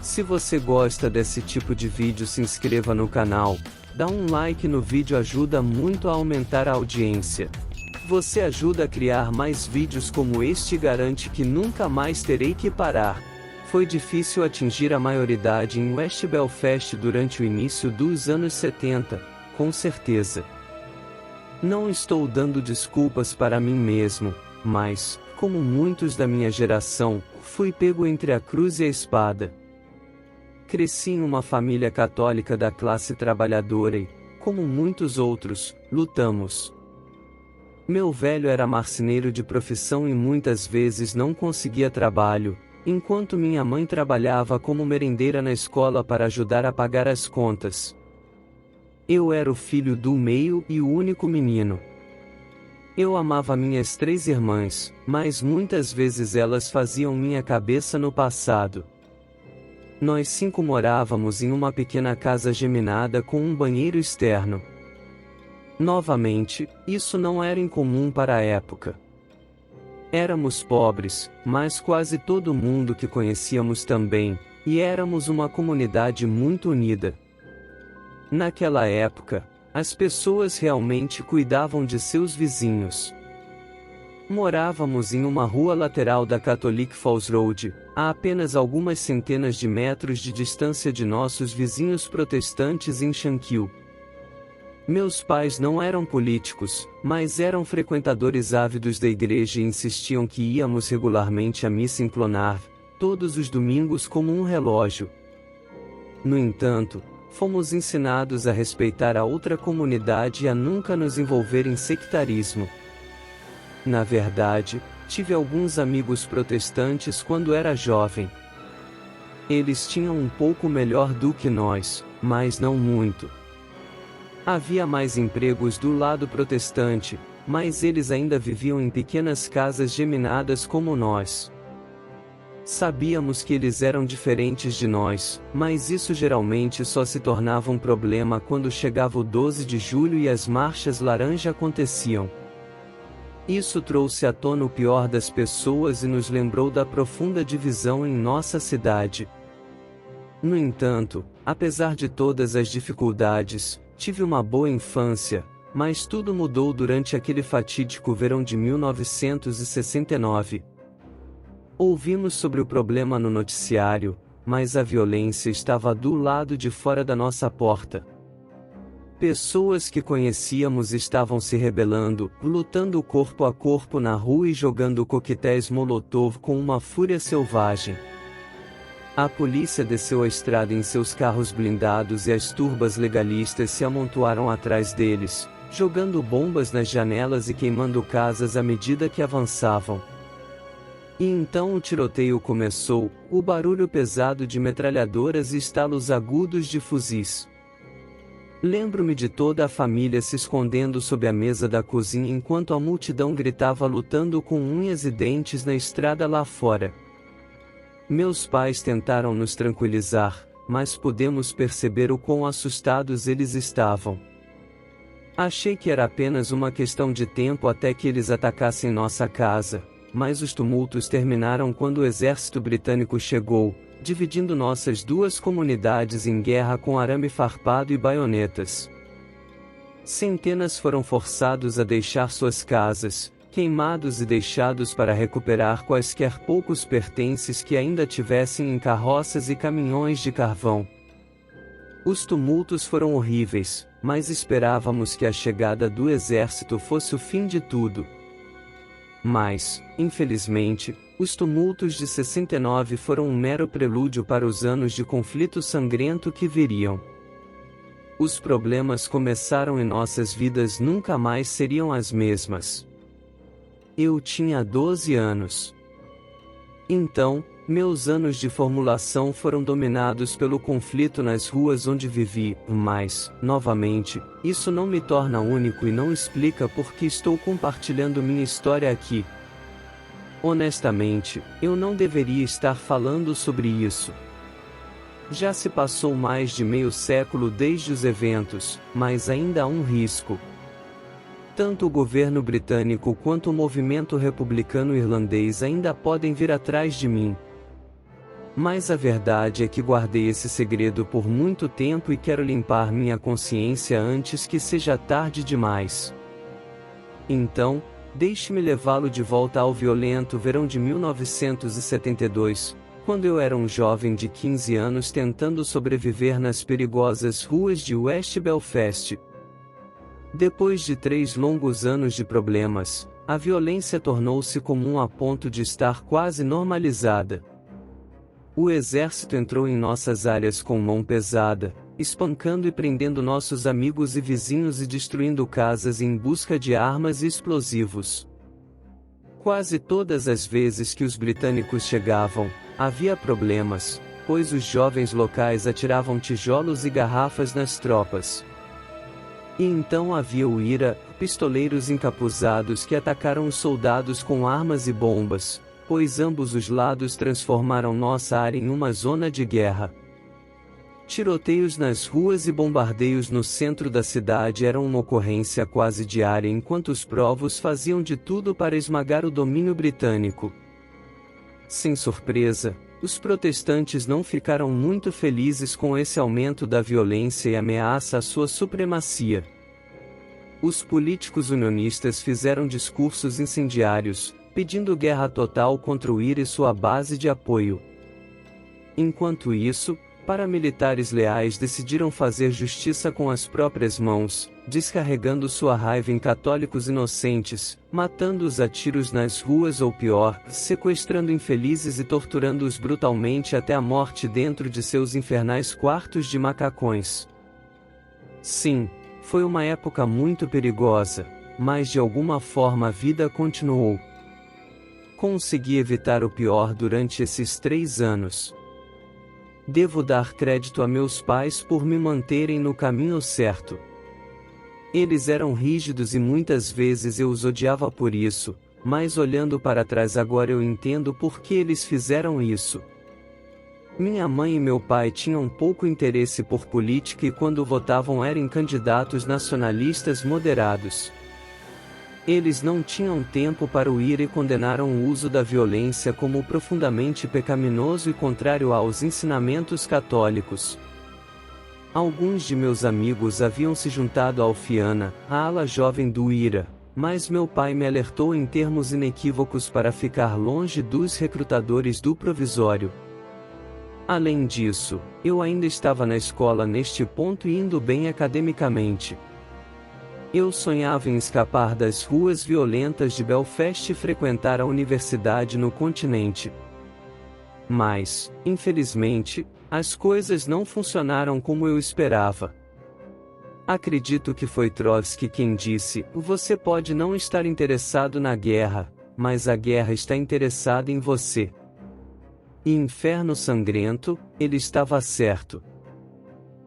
Se você gosta desse tipo de vídeo, se inscreva no canal, dá um like no vídeo, ajuda muito a aumentar a audiência. Você ajuda a criar mais vídeos como este e garante que nunca mais terei que parar. Foi difícil atingir a maioridade em West Belfast durante o início dos anos 70, com certeza. Não estou dando desculpas para mim mesmo, mas, como muitos da minha geração, fui pego entre a cruz e a espada. Cresci em uma família católica da classe trabalhadora e, como muitos outros, lutamos. Meu velho era marceneiro de profissão e muitas vezes não conseguia trabalho, enquanto minha mãe trabalhava como merendeira na escola para ajudar a pagar as contas. Eu era o filho do meio e o único menino. Eu amava minhas 3 irmãs, mas muitas vezes elas faziam minha cabeça no passado. Nós 5 morávamos em uma pequena casa geminada com um banheiro externo. Novamente, isso não era incomum para a época. Éramos pobres, mas quase todo mundo que conhecíamos também, e éramos uma comunidade muito unida. Naquela época, as pessoas realmente cuidavam de seus vizinhos. Morávamos em uma rua lateral da Catholic Falls Road, a apenas algumas centenas de metros de distância de nossos vizinhos protestantes em Shankill. Meus pais não eram políticos, mas eram frequentadores ávidos da igreja e insistiam que íamos regularmente à missa em Clonard, todos os domingos como um relógio. No entanto, fomos ensinados a respeitar a outra comunidade e a nunca nos envolver em sectarismo. Na verdade, tive alguns amigos protestantes quando era jovem. Eles tinham um pouco melhor do que nós, mas não muito. Havia mais empregos do lado protestante, mas eles ainda viviam em pequenas casas geminadas como nós. Sabíamos que eles eram diferentes de nós, mas isso geralmente só se tornava um problema quando chegava o 12 de julho e as marchas laranja aconteciam. Isso trouxe à tona o pior das pessoas e nos lembrou da profunda divisão em nossa cidade. No entanto, apesar de todas as dificuldades, tive uma boa infância, mas tudo mudou durante aquele fatídico verão de 1969. Ouvimos sobre o problema no noticiário, mas a violência estava do lado de fora da nossa porta. Pessoas que conhecíamos estavam se rebelando, lutando corpo a corpo na rua e jogando coquetéis Molotov com uma fúria selvagem. A polícia desceu a estrada em seus carros blindados e as turbas legalistas se amontoaram atrás deles, jogando bombas nas janelas e queimando casas à medida que avançavam. E então o tiroteio começou, o barulho pesado de metralhadoras e estalos agudos de fuzis. Lembro-me de toda a família se escondendo sob a mesa da cozinha enquanto a multidão gritava lutando com unhas e dentes na estrada lá fora. Meus pais tentaram nos tranquilizar, mas pudemos perceber o quão assustados eles estavam. Achei que era apenas uma questão de tempo até que eles atacassem nossa casa, mas os tumultos terminaram quando o exército britânico chegou, dividindo nossas 2 comunidades em guerra com arame farpado e baionetas. Centenas foram forçados a deixar suas casas, queimados e deixados para recuperar quaisquer poucos pertences que ainda tivessem em carroças e caminhões de carvão. Os tumultos foram horríveis, mas esperávamos que a chegada do exército fosse o fim de tudo. Mas, infelizmente, os tumultos de 69 foram um mero prelúdio para os anos de conflito sangrento que viriam. Os problemas começaram e nossas vidas nunca mais seriam as mesmas. Eu tinha 12 anos. Então, meus anos de formulação foram dominados pelo conflito nas ruas onde vivi, mas, novamente, isso não me torna único e não explica por que estou compartilhando minha história aqui. Honestamente, eu não deveria estar falando sobre isso. Já se passou mais de meio século desde os eventos, mas ainda há um risco. Tanto o governo britânico quanto o movimento republicano irlandês ainda podem vir atrás de mim. Mas a verdade é que guardei esse segredo por muito tempo e quero limpar minha consciência antes que seja tarde demais. Então, deixe-me levá-lo de volta ao violento verão de 1972, quando eu era um jovem de 15 anos tentando sobreviver nas perigosas ruas de West Belfast. Depois de 3 longos anos de problemas, a violência tornou-se comum a ponto de estar quase normalizada. O exército entrou em nossas áreas com mão pesada, espancando e prendendo nossos amigos e vizinhos e destruindo casas em busca de armas e explosivos. Quase todas as vezes que os britânicos chegavam, havia problemas, pois os jovens locais atiravam tijolos e garrafas nas tropas. E então havia o IRA, pistoleiros encapuzados que atacaram os soldados com armas e bombas, pois ambos os lados transformaram nossa área em uma zona de guerra. Tiroteios nas ruas e bombardeios no centro da cidade eram uma ocorrência quase diária enquanto os povos faziam de tudo para esmagar o domínio britânico. Sem surpresa, os protestantes não ficaram muito felizes com esse aumento da violência e ameaça à sua supremacia. Os políticos unionistas fizeram discursos incendiários, pedindo guerra total contra o IRA e sua base de apoio. Enquanto isso, paramilitares leais decidiram fazer justiça com as próprias mãos, descarregando sua raiva em católicos inocentes, matando-os a tiros nas ruas ou pior, sequestrando infelizes e torturando-os brutalmente até a morte dentro de seus infernais quartos de macacões. Sim, foi uma época muito perigosa, mas de alguma forma a vida continuou. Consegui evitar o pior durante esses 3 anos. Devo dar crédito a meus pais por me manterem no caminho certo. Eles eram rígidos e muitas vezes eu os odiava por isso, mas olhando para trás agora eu entendo por que eles fizeram isso. Minha mãe e meu pai tinham pouco interesse por política e quando votavam eram em candidatos nacionalistas moderados. Eles não tinham tempo para o IRA e condenaram o uso da violência como profundamente pecaminoso e contrário aos ensinamentos católicos. Alguns de meus amigos haviam se juntado ao Fianna, a ala jovem do IRA, mas meu pai me alertou em termos inequívocos para ficar longe dos recrutadores do provisório. Além disso, eu ainda estava na escola neste ponto e indo bem academicamente. Eu sonhava em escapar das ruas violentas de Belfast e frequentar a universidade no continente. Mas, infelizmente, as coisas não funcionaram como eu esperava. Acredito que foi Trotsky quem disse: "Você pode não estar interessado na guerra, mas a guerra está interessada em você." E inferno sangrento, ele estava certo.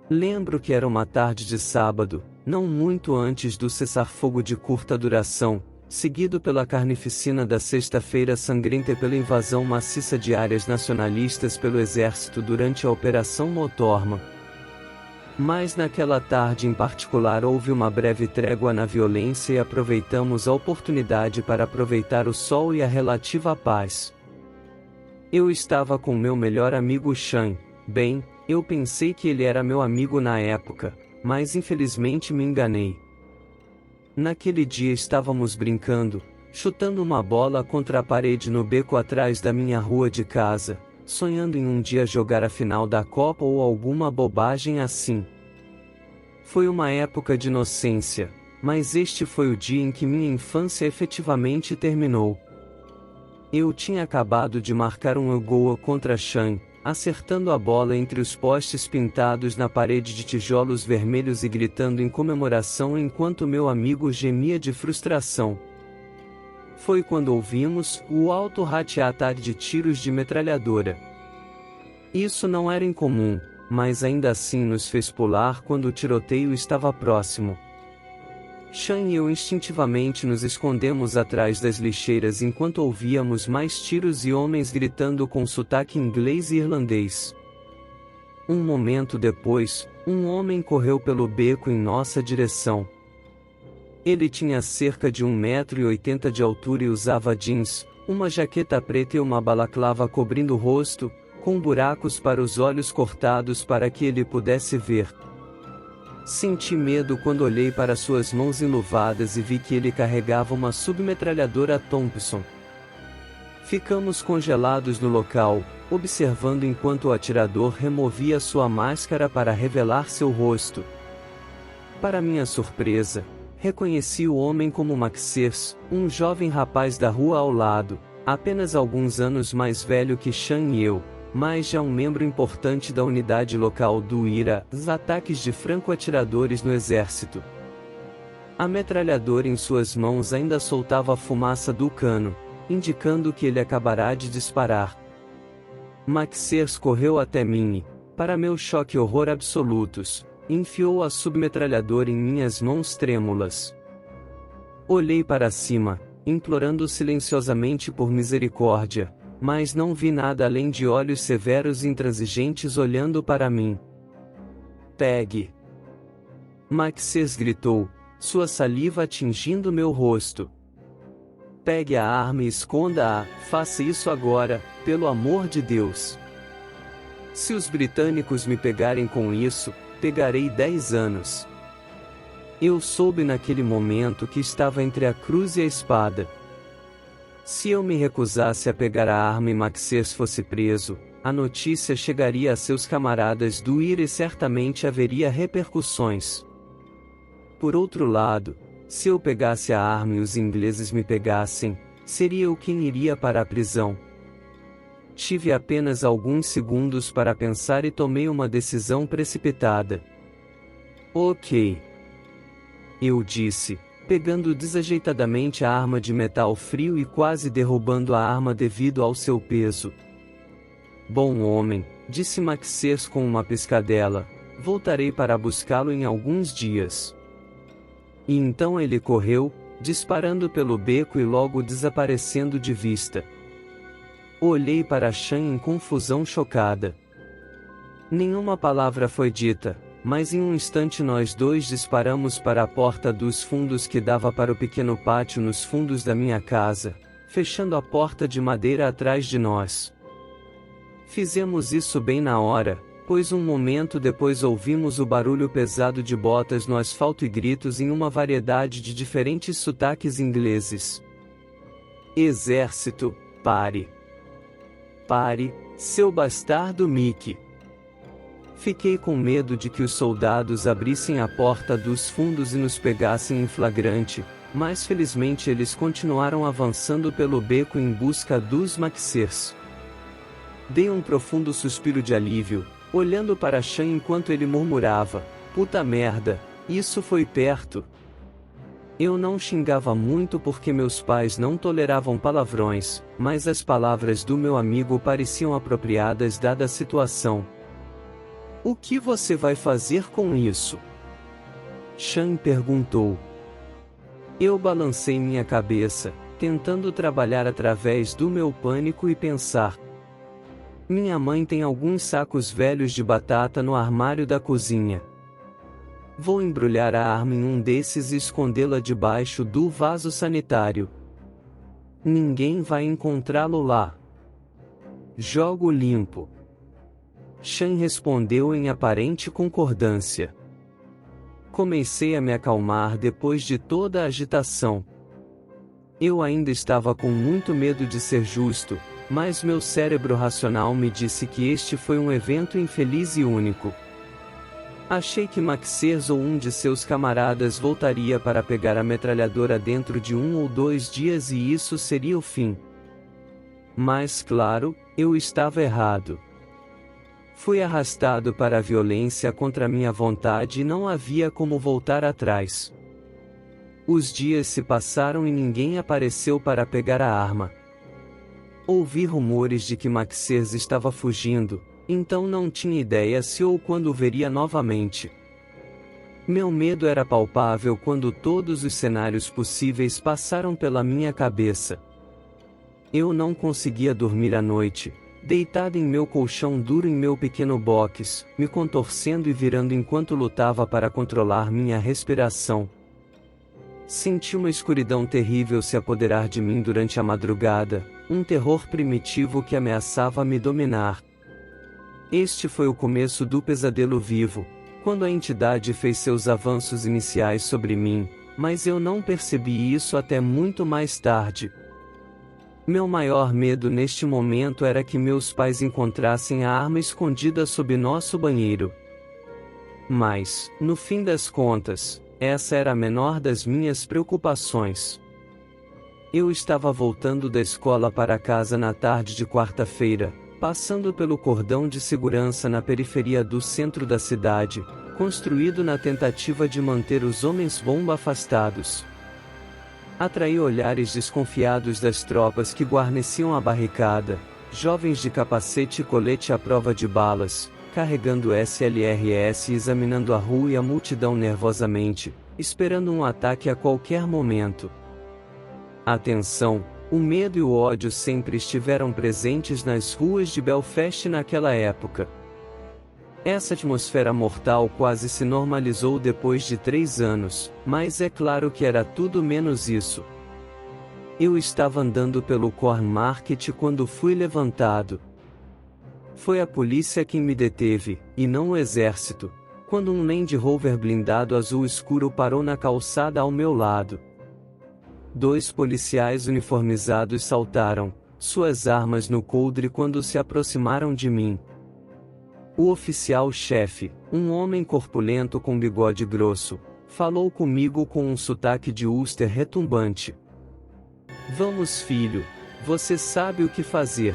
Lembro que era uma tarde de sábado, não muito antes do cessar-fogo de curta duração, seguido pela carnificina da Sexta-feira Sangrenta e pela invasão maciça de áreas nacionalistas pelo exército durante a Operação Motorman. Mas naquela tarde em particular houve uma breve trégua na violência e aproveitamos a oportunidade para aproveitar o sol e a relativa paz. Eu estava com meu melhor amigo Sean. Bem, eu pensei que ele era meu amigo na época, mas infelizmente me enganei. Naquele dia estávamos brincando, chutando uma bola contra a parede no beco atrás da minha rua de casa, sonhando em um dia jogar a final da Copa ou alguma bobagem assim. Foi uma época de inocência, mas este foi o dia em que minha infância efetivamente terminou. Eu tinha acabado de marcar um gol contra Sean, acertando a bola entre os postes pintados na parede de tijolos vermelhos e gritando em comemoração enquanto meu amigo gemia de frustração. Foi quando ouvimos o alto rateatar de tiros de metralhadora. Isso não era incomum, mas ainda assim nos fez pular quando o tiroteio estava próximo. Sean e eu instintivamente nos escondemos atrás das lixeiras enquanto ouvíamos mais tiros e homens gritando com sotaque inglês e irlandês. Um momento depois, um homem correu pelo beco em nossa direção. Ele tinha cerca de 1,80 m de altura e usava jeans, uma jaqueta preta e uma balaclava cobrindo o rosto, com buracos para os olhos cortados para que ele pudesse ver. Senti medo quando olhei para suas mãos enluvadas e vi que ele carregava uma submetralhadora Thompson. Ficamos congelados no local, observando enquanto o atirador removia sua máscara para revelar seu rosto. Para minha surpresa, reconheci o homem como Maxers, um jovem rapaz da rua ao lado, apenas alguns anos mais velho que Chan e eu, mas já um membro importante da unidade local do IRA, os ataques de franco-atiradores no exército. A metralhadora em suas mãos ainda soltava a fumaça do cano, indicando que ele acabará de disparar. Maxers correu até mim e, para meu choque e horror absolutos, enfiou a submetralhadora em minhas mãos trêmulas. Olhei para cima, implorando silenciosamente por misericórdia, mas não vi nada além de olhos severos e intransigentes olhando para mim. Pegue! Maxers gritou, sua saliva atingindo meu rosto. Pegue a arma e esconda-a, faça isso agora, pelo amor de Deus. Se os britânicos me pegarem com isso, pegarei 10 anos. Eu soube naquele momento que estava entre a cruz e a espada. Se eu me recusasse a pegar a arma e Maxers fosse preso, a notícia chegaria a seus camaradas do IRA e certamente haveria repercussões. Por outro lado, se eu pegasse a arma e os ingleses me pegassem, seria eu quem iria para a prisão. Tive apenas alguns segundos para pensar e tomei uma decisão precipitada. Ok. Eu disse, pegando desajeitadamente a arma de metal frio e quase derrubando a arma devido ao seu peso. Bom homem, disse Maxers com uma piscadela, voltarei para buscá-lo em alguns dias. E então ele correu, disparando pelo beco e logo desaparecendo de vista. Olhei para Chan em confusão chocada. Nenhuma palavra foi dita, mas em um instante nós dois disparamos para a porta dos fundos que dava para o pequeno pátio nos fundos da minha casa, fechando a porta de madeira atrás de nós. Fizemos isso bem na hora, pois um momento depois ouvimos o barulho pesado de botas no asfalto e gritos em uma variedade de diferentes sotaques ingleses. Exército, pare! Pare, seu bastardo Mickey! Fiquei com medo de que os soldados abrissem a porta dos fundos e nos pegassem em flagrante, mas felizmente eles continuaram avançando pelo beco em busca dos Maxers. Dei um profundo suspiro de alívio, olhando para Chan enquanto ele murmurava, puta merda, isso foi perto. Eu não xingava muito porque meus pais não toleravam palavrões, mas as palavras do meu amigo pareciam apropriadas dada a situação. O que você vai fazer com isso? Chan perguntou. Eu balancei minha cabeça, tentando trabalhar através do meu pânico e pensar. Minha mãe tem alguns sacos velhos de batata no armário da cozinha. Vou embrulhar a arma em um desses e escondê-la debaixo do vaso sanitário. Ninguém vai encontrá-lo lá. Jogo limpo. Chan respondeu em aparente concordância. Comecei a me acalmar depois de toda a agitação. Eu ainda estava com muito medo de ser justo, mas meu cérebro racional me disse que este foi um evento infeliz e único. Achei que Maxers ou um de seus camaradas voltaria para pegar a metralhadora dentro de 1 ou 2 dias e isso seria o fim. Mas claro, eu estava errado. Fui arrastado para a violência contra minha vontade e não havia como voltar atrás. Os dias se passaram e ninguém apareceu para pegar a arma. Ouvi rumores de que Maxers estava fugindo, então não tinha ideia se ou quando o veria novamente. Meu medo era palpável quando todos os cenários possíveis passaram pela minha cabeça. Eu não conseguia dormir à noite, deitado em meu colchão duro em meu pequeno box, me contorcendo e virando enquanto lutava para controlar minha respiração. Senti uma escuridão terrível se apoderar de mim durante a madrugada, um terror primitivo que ameaçava me dominar. Este foi o começo do pesadelo vivo, quando a entidade fez seus avanços iniciais sobre mim, mas eu não percebi isso até muito mais tarde. Meu maior medo neste momento era que meus pais encontrassem a arma escondida sob nosso banheiro. Mas, no fim das contas, essa era a menor das minhas preocupações. Eu estava voltando da escola para casa na tarde de quarta-feira, passando pelo cordão de segurança na periferia do centro da cidade, construído na tentativa de manter os homens-bomba afastados. Atraí olhares desconfiados das tropas que guarneciam a barricada, jovens de capacete e colete à prova de balas, carregando SLRS e examinando a rua e a multidão nervosamente, esperando um ataque a qualquer momento. A tensão, o medo e o ódio sempre estiveram presentes nas ruas de Belfast naquela época. Essa atmosfera mortal quase se normalizou depois de 3 anos, mas é claro que era tudo menos isso. Eu estava andando pelo Corn Market quando fui levantado. Foi a polícia quem me deteve, e não o exército, quando um Land Rover blindado azul escuro parou na calçada ao meu lado. 2 policiais uniformizados saltaram, suas armas no coldre quando se aproximaram de mim. O oficial-chefe, um homem corpulento com bigode grosso, falou comigo com um sotaque de Ulster retumbante. "Vamos, filho, você sabe o que fazer."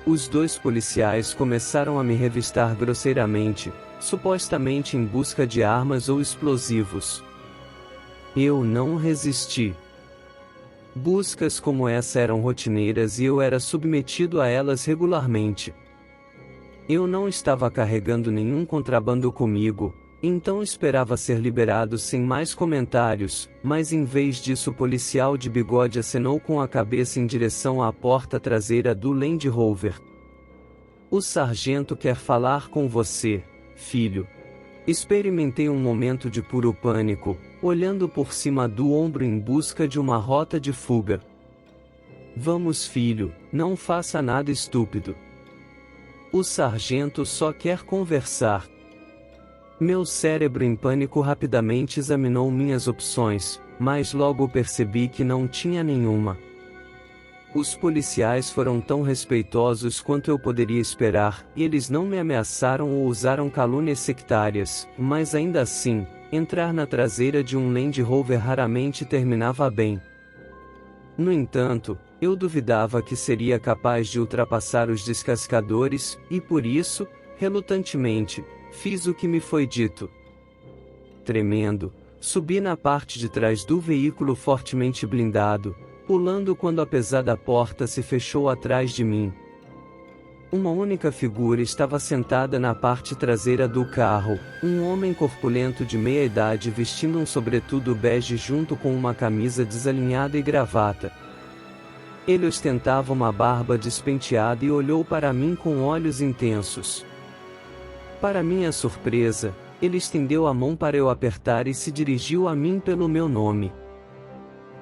Os 2 policiais começaram a me revistar grosseiramente, supostamente em busca de armas ou explosivos. Eu não resisti. Buscas como essa eram rotineiras e eu era submetido a elas regularmente. Eu não estava carregando nenhum contrabando comigo, então esperava ser liberado sem mais comentários, mas em vez disso o policial de bigode acenou com a cabeça em direção à porta traseira do Land Rover. "O sargento quer falar com você, filho." Experimentei um momento de puro pânico, olhando por cima do ombro em busca de uma rota de fuga. "Vamos, filho, não faça nada estúpido. O sargento só quer conversar." Meu cérebro em pânico rapidamente examinou minhas opções, mas logo percebi que não tinha nenhuma. Os policiais foram tão respeitosos quanto eu poderia esperar, e eles não me ameaçaram ou usaram calúnias sectárias, mas ainda assim, entrar na traseira de um Land Rover raramente terminava bem. No entanto, eu duvidava que seria capaz de ultrapassar os descascadores, e por isso, relutantemente, fiz o que me foi dito. Tremendo, subi na parte de trás do veículo fortemente blindado, pulando quando a pesada porta se fechou atrás de mim. Uma única figura estava sentada na parte traseira do carro, um homem corpulento de meia-idade vestindo um sobretudo bege junto com uma camisa desalinhada e gravata. Ele ostentava uma barba despenteada e olhou para mim com olhos intensos. Para minha surpresa, ele estendeu a mão para eu apertar e se dirigiu a mim pelo meu nome.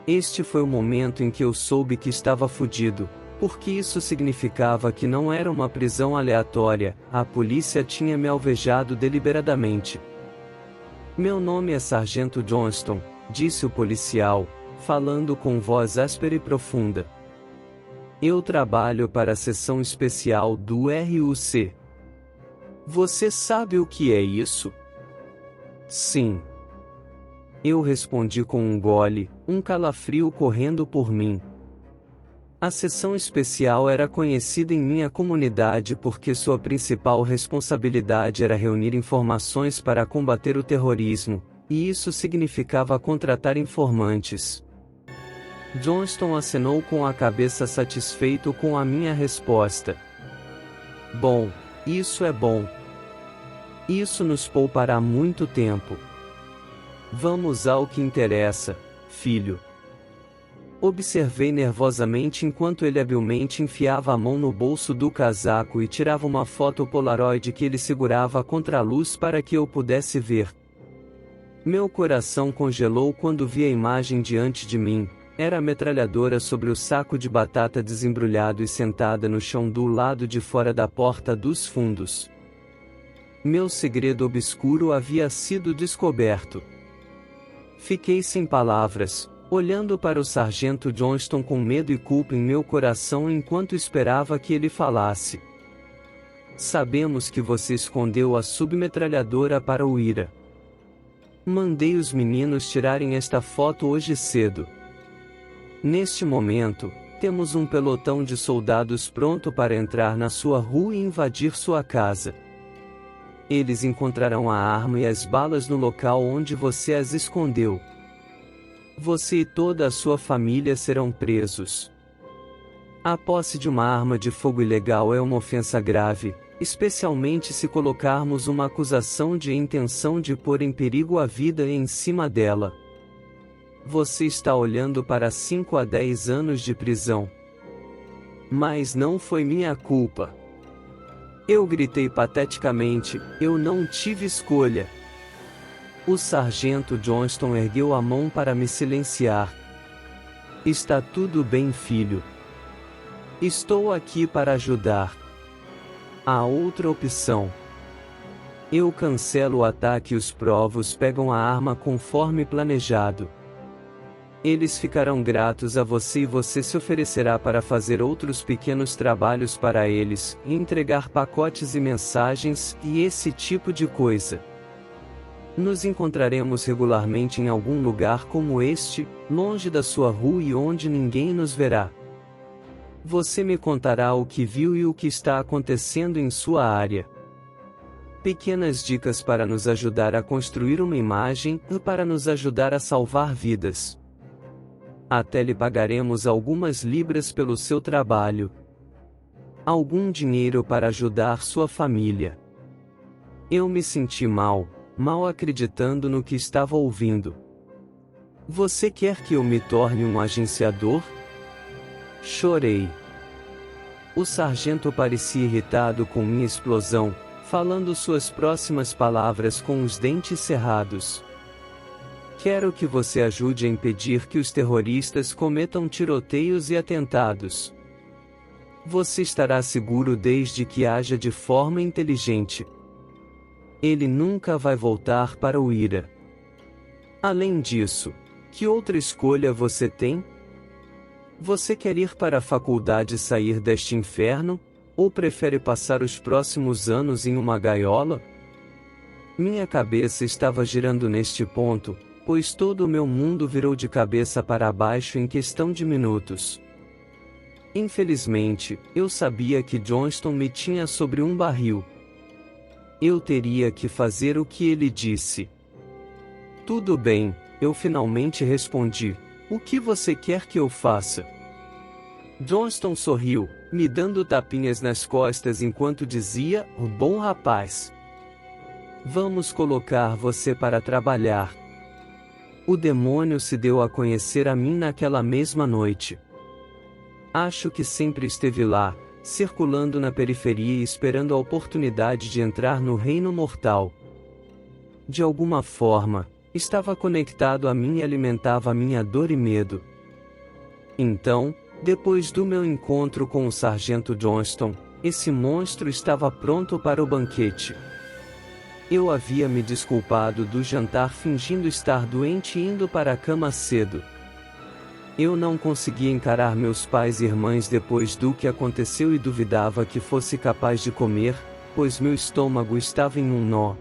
Este foi o momento em que eu soube que estava fudido, porque isso significava que não era uma prisão aleatória, a polícia tinha me alvejado deliberadamente. "Meu nome é Sargento Johnston", disse o policial, falando com voz áspera e profunda. "Eu trabalho para a seção especial do RUC." "Você sabe o que é isso?" "Sim." Eu respondi com um gole, um calafrio correndo por mim. A seção especial era conhecida em minha comunidade porque sua principal responsabilidade era reunir informações para combater o terrorismo, e isso significava contratar informantes. Johnston acenou com a cabeça satisfeito com a minha resposta. "Bom, isso é bom. Isso nos poupará muito tempo. Vamos ao que interessa, filho." Observei nervosamente enquanto ele habilmente enfiava a mão no bolso do casaco e tirava uma foto Polaroid que ele segurava contra a luz para que eu pudesse ver. Meu coração congelou quando vi a imagem diante de mim, Era a metralhadora sobre o saco de batata desembrulhado e sentada no chão do lado de fora da porta dos fundos. Meu segredo obscuro havia sido descoberto. Fiquei sem palavras, olhando para o sargento Johnston com medo e culpa em meu coração enquanto esperava que ele falasse. Sabemos que você escondeu a submetralhadora para o Ira. Mandei os meninos tirarem esta foto hoje cedo. Neste momento, temos um pelotão de soldados pronto para entrar na sua rua e invadir sua casa. Eles encontrarão a arma e as balas no local onde você as escondeu. Você e toda a sua família serão presos. A posse de uma arma de fogo ilegal é uma ofensa grave, especialmente se colocarmos uma acusação de intenção de pôr em perigo a vida em cima dela. Você está olhando para 5 a 10 anos de prisão. Mas não foi minha culpa. Eu gritei pateticamente, eu não tive escolha. O sargento Johnston ergueu a mão para me silenciar. Está tudo bem, filho. Estou aqui para ajudar. Há outra opção. Eu cancelo o ataque e os provos pegam a arma conforme planejado. Eles ficarão gratos a você e você se oferecerá para fazer outros pequenos trabalhos para eles, entregar pacotes e mensagens, e esse tipo de coisa. Nos encontraremos regularmente em algum lugar como este, longe da sua rua e onde ninguém nos verá. Você me contará o que viu e o que está acontecendo em sua área. Pequenas dicas para nos ajudar a construir uma imagem e para nos ajudar a salvar vidas. Até lhe pagaremos algumas libras pelo seu trabalho. Algum dinheiro para ajudar sua família. Eu me senti mal acreditando no que estava ouvindo. Você quer que eu me torne um agenciador? Chorei. O sargento parecia irritado com minha explosão, falando suas próximas palavras com os dentes cerrados. Quero que você ajude a impedir que os terroristas cometam tiroteios e atentados. Você estará seguro desde que haja de forma inteligente. Ele nunca vai voltar para o Ira. Além disso, que outra escolha você tem? Você quer ir para a faculdade e sair deste inferno? Ou prefere passar os próximos anos em uma gaiola? Minha cabeça estava girando neste ponto, pois todo o meu mundo virou de cabeça para baixo em questão de minutos. Infelizmente, eu sabia que Johnston me tinha sobre um barril. Eu teria que fazer o que ele disse. Tudo bem, eu finalmente respondi. O que você quer que eu faça? Johnston sorriu, me dando tapinhas nas costas enquanto dizia, bom rapaz. Vamos colocar você para trabalhar. O demônio se deu a conhecer a mim naquela mesma noite. Acho que sempre esteve lá, circulando na periferia e esperando a oportunidade de entrar no reino mortal. De alguma forma, estava conectado a mim e alimentava minha dor e medo. Então, depois do meu encontro com o sargento Johnston, esse monstro estava pronto para o banquete. Eu havia me desculpado do jantar fingindo estar doente e indo para a cama cedo. Eu não conseguia encarar meus pais e irmãs depois do que aconteceu e duvidava que fosse capaz de comer, pois meu estômago estava em um nó.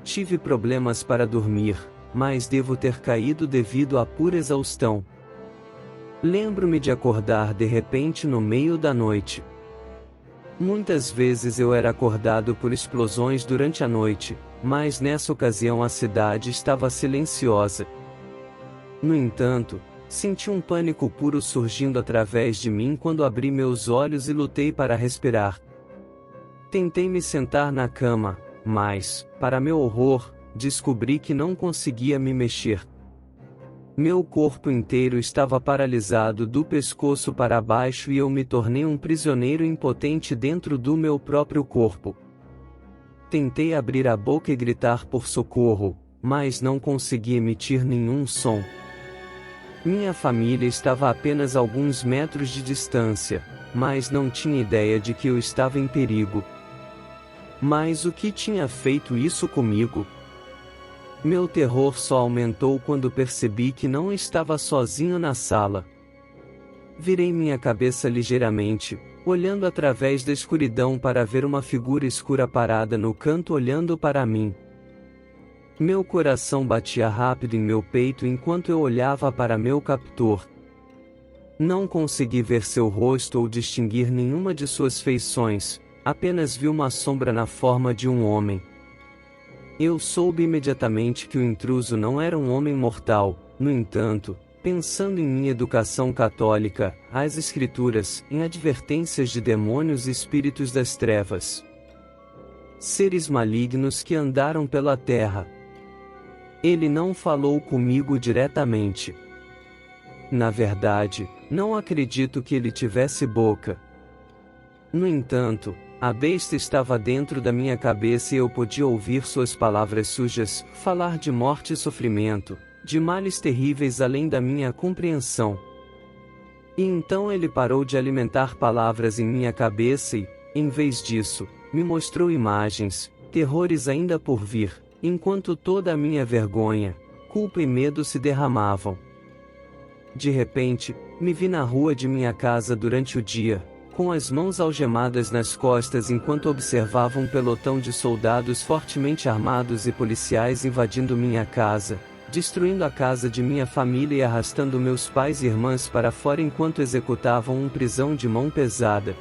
Tive problemas para dormir, mas devo ter caído devido à pura exaustão. Lembro-me de acordar de repente no meio da noite. Muitas vezes eu era acordado por explosões durante a noite, mas nessa ocasião a cidade estava silenciosa. No entanto, senti um pânico puro surgindo através de mim quando abri meus olhos e lutei para respirar. Tentei me sentar na cama, mas, para meu horror, descobri que não conseguia me mexer. Meu corpo inteiro estava paralisado do pescoço para baixo e eu me tornei um prisioneiro impotente dentro do meu próprio corpo. Tentei abrir a boca e gritar por socorro, mas não consegui emitir nenhum som. Minha família estava a apenas alguns metros de distância, mas não tinha ideia de que eu estava em perigo. Mas o que tinha feito isso comigo? Meu terror só aumentou quando percebi que não estava sozinho na sala. Virei minha cabeça ligeiramente, olhando através da escuridão para ver uma figura escura parada no canto olhando para mim. Meu coração batia rápido em meu peito enquanto eu olhava para meu captor. Não consegui ver seu rosto ou distinguir nenhuma de suas feições, apenas vi uma sombra na forma de um homem. Eu soube imediatamente que o intruso não era um homem mortal. No entanto, pensando em minha educação católica, as Escrituras, em advertências de demônios e espíritos das trevas, seres malignos que andaram pela terra, ele não falou comigo diretamente. Na verdade, não acredito que ele tivesse boca. No entanto, a besta estava dentro da minha cabeça e eu podia ouvir suas palavras sujas, falar de morte e sofrimento, de males terríveis além da minha compreensão. E então ele parou de alimentar palavras em minha cabeça e, em vez disso, me mostrou imagens, terrores ainda por vir, enquanto toda a minha vergonha, culpa e medo se derramavam. De repente, me vi na rua de minha casa durante o dia, com as mãos algemadas nas costas enquanto observava um pelotão de soldados fortemente armados e policiais invadindo minha casa, destruindo a casa de minha família e arrastando meus pais e irmãs para fora enquanto executavam uma prisão de mão pesada.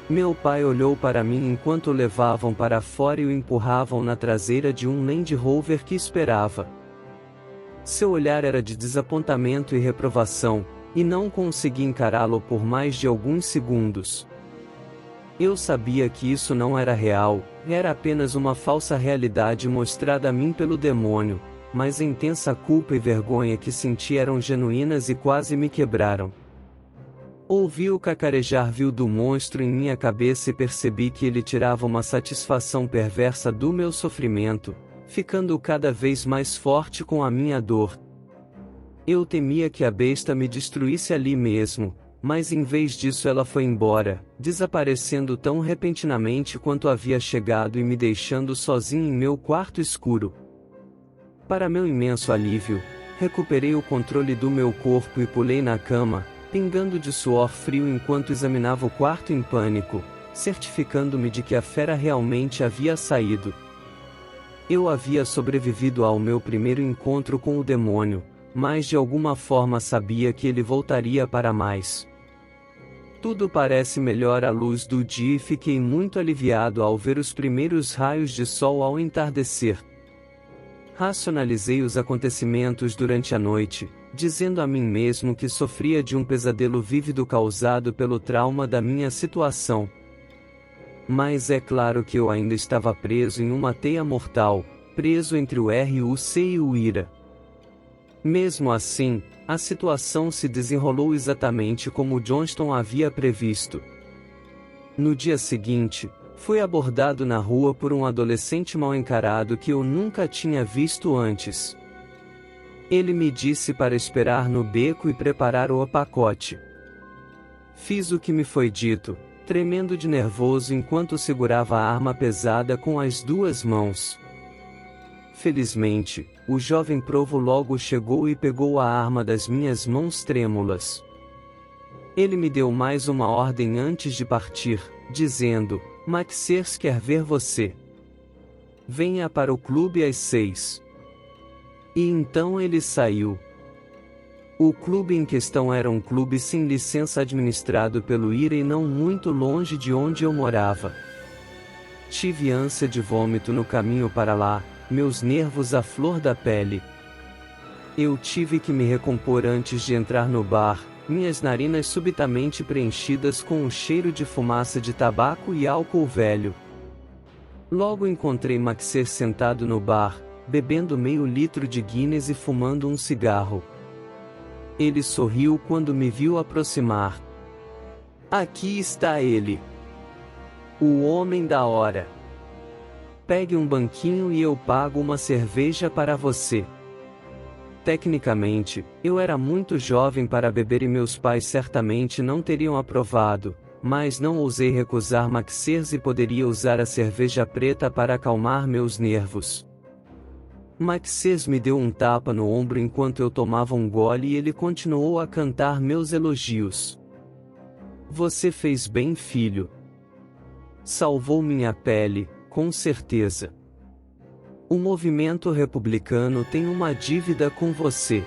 Meu pai olhou para mim enquanto o levavam para fora e o empurravam na traseira de um Land Rover que esperava. Seu olhar era de desapontamento e reprovação, e não consegui encará-lo por mais de alguns segundos. Eu sabia que isso não era real, era apenas uma falsa realidade mostrada a mim pelo demônio, mas a intensa culpa e vergonha que senti eram genuínas e quase me quebraram. Ouvi o cacarejar vil do monstro em minha cabeça e percebi que ele tirava uma satisfação perversa do meu sofrimento, ficando cada vez mais forte com a minha dor. Eu temia que a besta me destruísse ali mesmo, mas em vez disso ela foi embora, desaparecendo tão repentinamente quanto havia chegado e me deixando sozinho em meu quarto escuro. Para meu imenso alívio, recuperei o controle do meu corpo e pulei na cama, pingando de suor frio enquanto examinava o quarto em pânico, certificando-me de que a fera realmente havia saído. Eu havia sobrevivido ao meu primeiro encontro com o demônio, mas de alguma forma sabia que ele voltaria para mais. Tudo parece melhor à luz do dia e fiquei muito aliviado ao ver os primeiros raios de sol ao entardecer. Racionalizei os acontecimentos durante a noite, dizendo a mim mesmo que sofria de um pesadelo vívido causado pelo trauma da minha situação. Mas é claro que eu ainda estava preso em uma teia mortal, preso entre o RUC e o IRA. Mesmo assim, a situação se desenrolou exatamente como Johnston havia previsto. No dia seguinte, fui abordado na rua por um adolescente mal encarado que eu nunca tinha visto antes. Ele me disse para esperar no beco e preparar o pacote. Fiz o que me foi dito, tremendo de nervoso enquanto segurava a arma pesada com as duas mãos. Felizmente, o jovem provo logo chegou e pegou a arma das minhas mãos trêmulas. Ele me deu mais uma ordem antes de partir, dizendo: "Maxers quer ver você. Venha para o clube às 6. E então ele saiu. O clube em questão era um clube sem licença administrado pelo IRA e não muito longe de onde eu morava. Tive ânsia de vômito no caminho para lá, meus nervos à flor da pele. Eu tive que me recompor antes de entrar no bar, minhas narinas subitamente preenchidas com um cheiro de fumaça de tabaco e álcool velho. Logo encontrei Maxer sentado no bar, bebendo meio litro de Guinness e fumando um cigarro. Ele sorriu quando me viu aproximar. Aqui está ele. O homem da hora. Pegue um banquinho e eu pago uma cerveja para você. Tecnicamente, eu era muito jovem para beber e meus pais certamente não teriam aprovado, mas não ousei recusar Maxers e poderia usar a cerveja preta para acalmar meus nervos. Maxers me deu um tapa no ombro enquanto eu tomava um gole e ele continuou a cantar meus elogios. Você fez bem, filho. Salvou minha pele, com certeza. O movimento republicano tem uma dívida com você.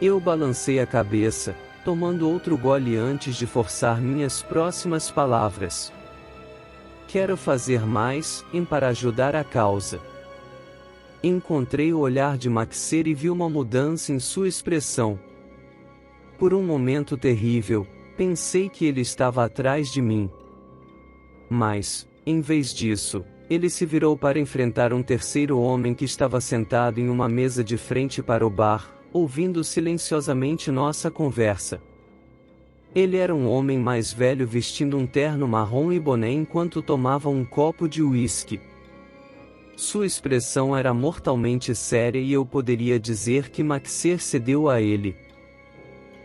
Eu balancei a cabeça, tomando outro gole antes de forçar minhas próximas palavras. Quero fazer mais, para ajudar a causa. Encontrei o olhar de Maxer e vi uma mudança em sua expressão. Por um momento terrível, pensei que ele estava atrás de mim. Mas, em vez disso, ele se virou para enfrentar um terceiro homem que estava sentado em uma mesa de frente para o bar, ouvindo silenciosamente nossa conversa. Ele era um homem mais velho vestindo um terno marrom e boné enquanto tomava um copo de uísque. Sua expressão era mortalmente séria e eu poderia dizer que Maxer cedeu a ele.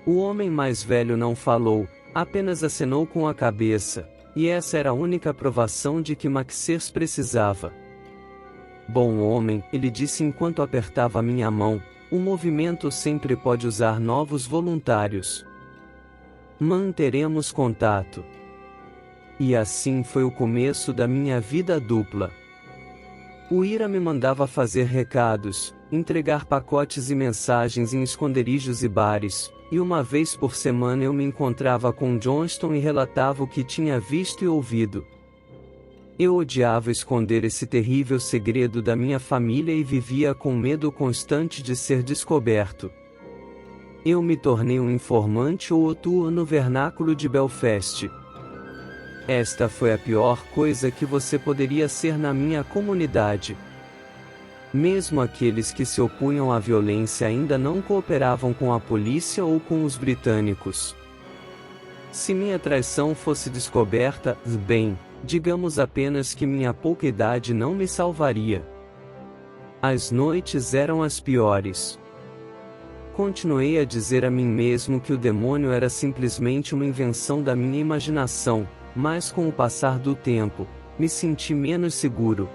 O homem mais velho não falou, apenas acenou com a cabeça. E essa era a única provação de que Maxers precisava. Bom homem, ele disse enquanto apertava minha mão, o movimento sempre pode usar novos voluntários. Manteremos contato. E assim foi o começo da minha vida dupla. O Ira me mandava fazer recados, entregar pacotes e mensagens em esconderijos e bares, e uma vez por semana eu me encontrava com Johnston e relatava o que tinha visto e ouvido. Eu odiava esconder esse terrível segredo da minha família e vivia com medo constante de ser descoberto. Eu me tornei um informante ou otua no vernáculo de Belfast. Esta foi a pior coisa que você poderia ser na minha comunidade. Mesmo aqueles que se opunham à violência ainda não cooperavam com a polícia ou com os britânicos. Se minha traição fosse descoberta, bem, digamos apenas que minha pouca idade não me salvaria. As noites eram as piores. Continuei a dizer a mim mesmo que o demônio era simplesmente uma invenção da minha imaginação, mas com o passar do tempo, me senti menos seguro.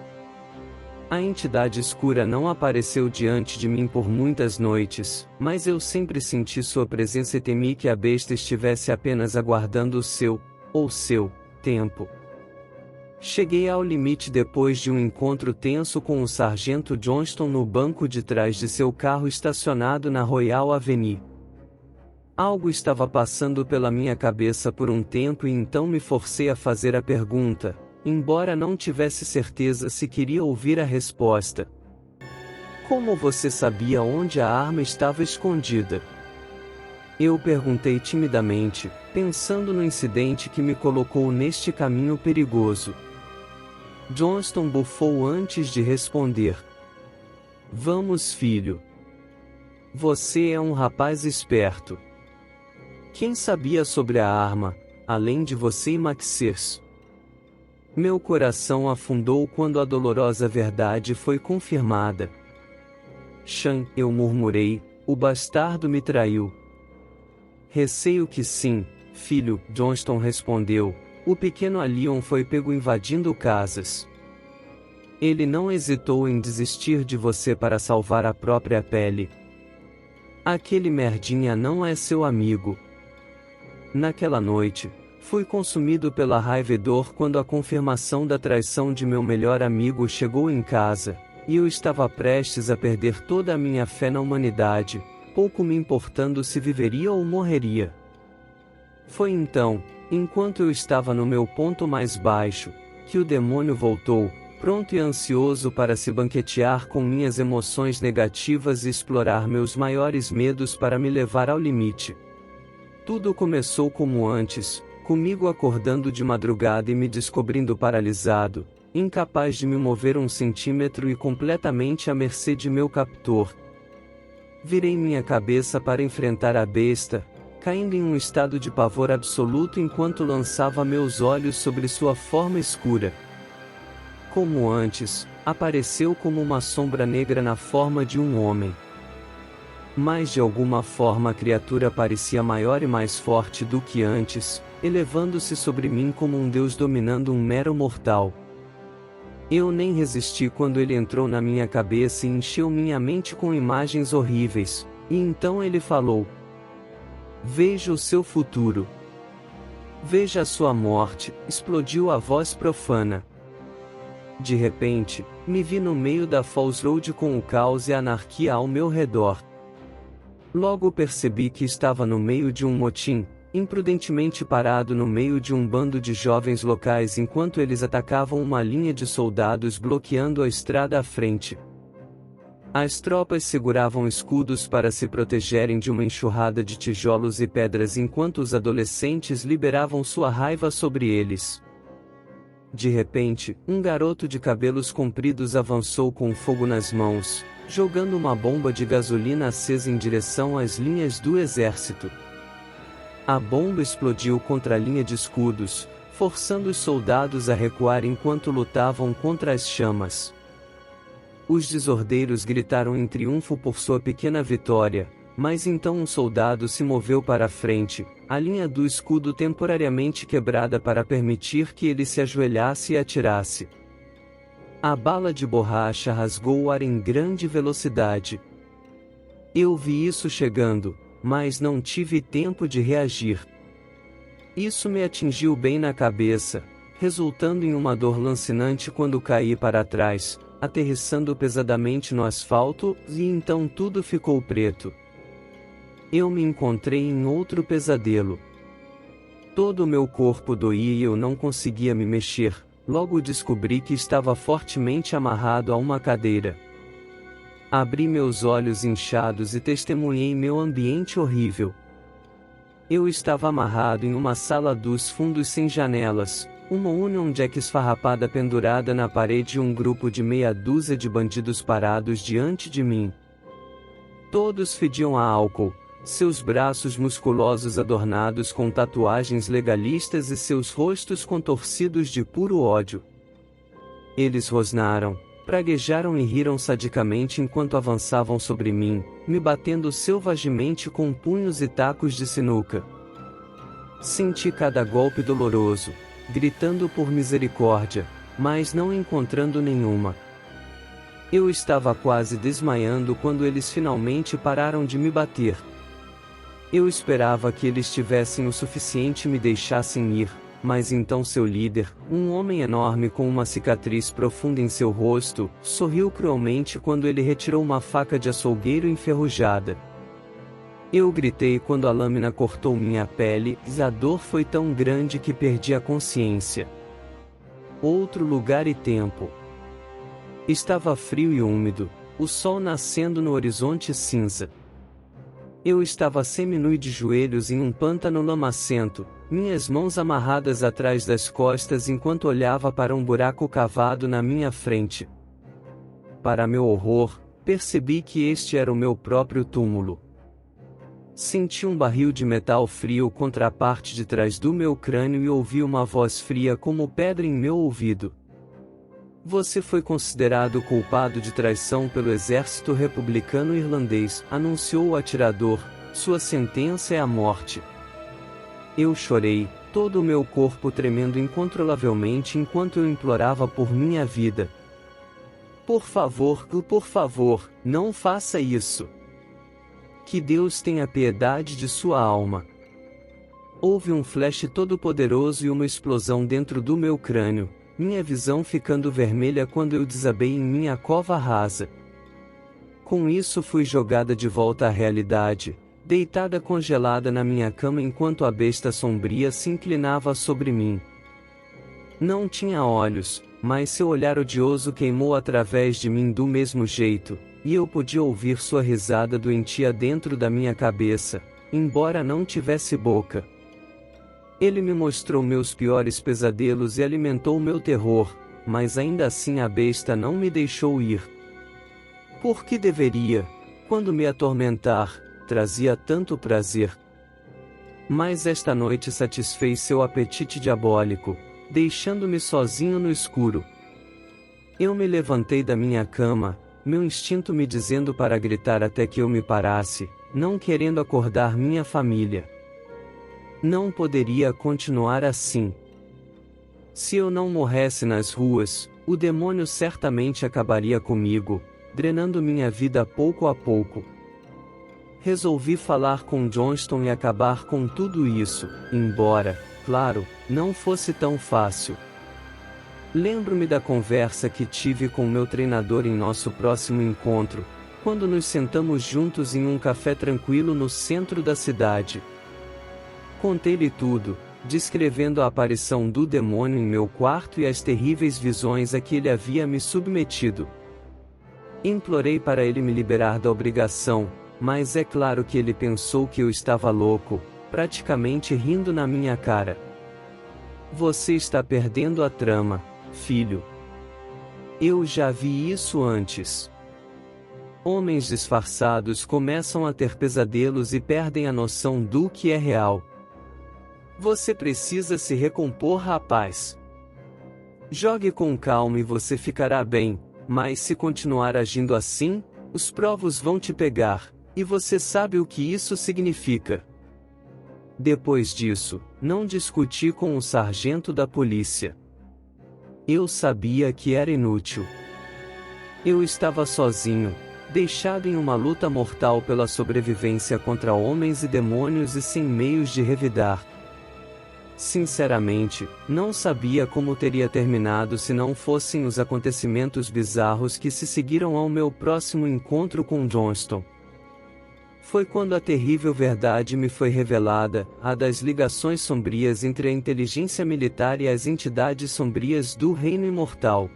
A entidade escura não apareceu diante de mim por muitas noites, mas eu sempre senti sua presença e temi que a besta estivesse apenas aguardando o seu tempo. Cheguei ao limite depois de um encontro tenso com o sargento Johnston no banco de trás de seu carro estacionado na Royal Avenue. Algo estava passando pela minha cabeça por um tempo e então me forcei a fazer a pergunta, embora não tivesse certeza se queria ouvir a resposta. Como você sabia onde a arma estava escondida? Eu perguntei timidamente, pensando no incidente que me colocou neste caminho perigoso. Johnston bufou antes de responder. Vamos, filho. Você é um rapaz esperto. Quem sabia sobre a arma, além de você e Maxers? Meu coração afundou quando a dolorosa verdade foi confirmada. Sean, eu murmurei, o bastardo me traiu. Receio que sim, filho, Johnston respondeu, o pequeno Alion foi pego invadindo casas. Ele não hesitou em desistir de você para salvar a própria pele. Aquele merdinha não é seu amigo. Naquela noite, fui consumido pela raiva e dor quando a confirmação da traição de meu melhor amigo chegou em casa, e eu estava prestes a perder toda a minha fé na humanidade, pouco me importando se viveria ou morreria. Foi então, enquanto eu estava no meu ponto mais baixo, que o demônio voltou, pronto e ansioso para se banquetear com minhas emoções negativas e explorar meus maiores medos para me levar ao limite. Tudo começou como antes, comigo acordando de madrugada e me descobrindo paralisado, incapaz de me mover um centímetro e completamente à mercê de meu captor. Virei minha cabeça para enfrentar a besta, caindo em um estado de pavor absoluto enquanto lançava meus olhos sobre sua forma escura. Como antes, apareceu como uma sombra negra na forma de um homem. Mas de alguma forma a criatura parecia maior e mais forte do que antes, elevando-se sobre mim como um deus dominando um mero mortal. Eu nem resisti quando ele entrou na minha cabeça e encheu minha mente com imagens horríveis, e então ele falou: "Veja o seu futuro. Veja a sua morte", explodiu a voz profana. De repente, me vi no meio da Falls Road com o caos e a anarquia ao meu redor. Logo percebi que estava no meio de um motim, imprudentemente parado no meio de um bando de jovens locais enquanto eles atacavam uma linha de soldados bloqueando a estrada à frente. As tropas seguravam escudos para se protegerem de uma enxurrada de tijolos e pedras enquanto os adolescentes liberavam sua raiva sobre eles. De repente, um garoto de cabelos compridos avançou com fogo nas mãos, jogando uma bomba de gasolina acesa em direção às linhas do exército. A bomba explodiu contra a linha de escudos, forçando os soldados a recuar enquanto lutavam contra as chamas. Os desordeiros gritaram em triunfo por sua pequena vitória, mas então um soldado se moveu para a frente, a linha do escudo temporariamente quebrada para permitir que ele se ajoelhasse e atirasse. A bala de borracha rasgou o ar em grande velocidade. Eu vi isso chegando, mas não tive tempo de reagir. Isso me atingiu bem na cabeça, resultando em uma dor lancinante quando caí para trás, aterrissando pesadamente no asfalto, e então tudo ficou preto. Eu me encontrei em outro pesadelo. Todo o meu corpo doía e eu não conseguia me mexer, logo descobri que estava fortemente amarrado a uma cadeira. Abri meus olhos inchados e testemunhei meu ambiente horrível. Eu estava amarrado em uma sala dos fundos sem janelas, uma Union Jack esfarrapada pendurada na parede e um grupo de meia dúzia de bandidos parados diante de mim. Todos fediam a álcool, seus braços musculosos adornados com tatuagens legalistas e seus rostos contorcidos de puro ódio. Eles rosnaram, praguejaram e riram sadicamente enquanto avançavam sobre mim, me batendo selvagemente com punhos e tacos de sinuca. Senti cada golpe doloroso, gritando por misericórdia, mas não encontrando nenhuma. Eu estava quase desmaiando quando eles finalmente pararam de me bater. Eu esperava que eles tivessem o suficiente e me deixassem ir, mas então seu líder, um homem enorme com uma cicatriz profunda em seu rosto, sorriu cruelmente quando ele retirou uma faca de açougueiro enferrujada. Eu gritei quando a lâmina cortou minha pele, e a dor foi tão grande que perdi a consciência. Outro lugar e tempo. Estava frio e úmido, o sol nascendo no horizonte cinza. Eu estava semi-nu e de joelhos em um pântano lamacento, minhas mãos amarradas atrás das costas enquanto olhava para um buraco cavado na minha frente. Para meu horror, percebi que este era o meu próprio túmulo. Senti um barril de metal frio contra a parte de trás do meu crânio e ouvi uma voz fria como pedra em meu ouvido. Você foi considerado culpado de traição pelo exército republicano irlandês, anunciou o atirador, sua sentença é a morte. Eu chorei, todo o meu corpo tremendo incontrolavelmente enquanto eu implorava por minha vida. Por favor, não faça isso. Que Deus tenha piedade de sua alma. Houve um flash todo-poderoso e uma explosão dentro do meu crânio, minha visão ficando vermelha quando eu desabei em minha cova rasa. Com isso fui jogada de volta à realidade, deitada congelada na minha cama enquanto a besta sombria se inclinava sobre mim. Não tinha olhos, mas seu olhar odioso queimou através de mim do mesmo jeito, e eu podia ouvir sua risada doentia dentro da minha cabeça, embora não tivesse boca. Ele me mostrou meus piores pesadelos e alimentou meu terror, mas ainda assim a besta não me deixou ir. Por que deveria? Quando me atormentar, trazia tanto prazer. Mas esta noite satisfez seu apetite diabólico, deixando-me sozinho no escuro. Eu me levantei da minha cama, meu instinto me dizendo para gritar até que eu me parasse, não querendo acordar minha família. Não poderia continuar assim. Se eu não morresse nas ruas, o demônio certamente acabaria comigo, drenando minha vida pouco a pouco. Resolvi falar com Johnston e acabar com tudo isso, embora, claro, não fosse tão fácil. Lembro-me da conversa que tive com meu treinador em nosso próximo encontro, quando nos sentamos juntos em um café tranquilo no centro da cidade. Contei-lhe tudo, descrevendo a aparição do demônio em meu quarto e as terríveis visões a que ele havia me submetido. Implorei para ele me liberar da obrigação, mas é claro que ele pensou que eu estava louco, praticamente rindo na minha cara. Você está perdendo a trama, filho. Eu já vi isso antes. Homens disfarçados começam a ter pesadelos e perdem a noção do que é real. Você precisa se recompor, rapaz. Jogue com calma e você ficará bem, mas se continuar agindo assim, os provos vão te pegar, e você sabe o que isso significa. Depois disso, não discuti com o sargento da polícia. Eu sabia que era inútil. Eu estava sozinho, deixado em uma luta mortal pela sobrevivência contra homens e demônios e sem meios de revidar. Sinceramente, não sabia como teria terminado se não fossem os acontecimentos bizarros que se seguiram ao meu próximo encontro com Johnston. Foi quando a terrível verdade me foi revelada, a das ligações sombrias entre a inteligência militar e as entidades sombrias do Reino Imortal.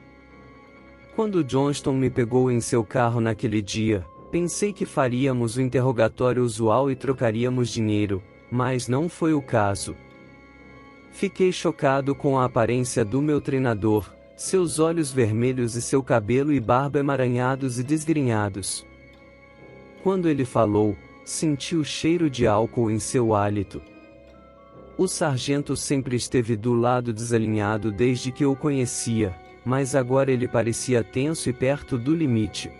Quando Johnston me pegou em seu carro naquele dia, pensei que faríamos o interrogatório usual e trocaríamos dinheiro, mas não foi o caso. Fiquei chocado com a aparência do meu treinador, seus olhos vermelhos e seu cabelo e barba emaranhados e desgrenhados. Quando ele falou, senti o cheiro de álcool em seu hálito. O sargento sempre esteve do lado desalinhado desde que eu o conhecia, mas agora ele parecia tenso e perto do limite.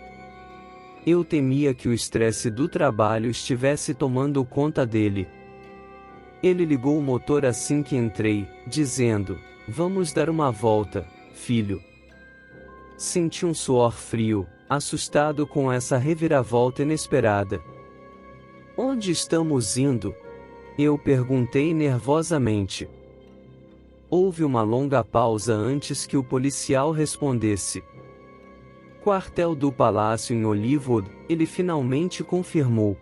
Eu temia que o estresse do trabalho estivesse tomando conta dele. Ele ligou o motor assim que entrei, dizendo: "Vamos dar uma volta, filho." Senti um suor frio, assustado com essa reviravolta inesperada. "Onde estamos indo?" eu perguntei nervosamente. Houve uma longa pausa antes que o policial respondesse. "Quartel do Palácio em Olivewood", ele finalmente confirmou.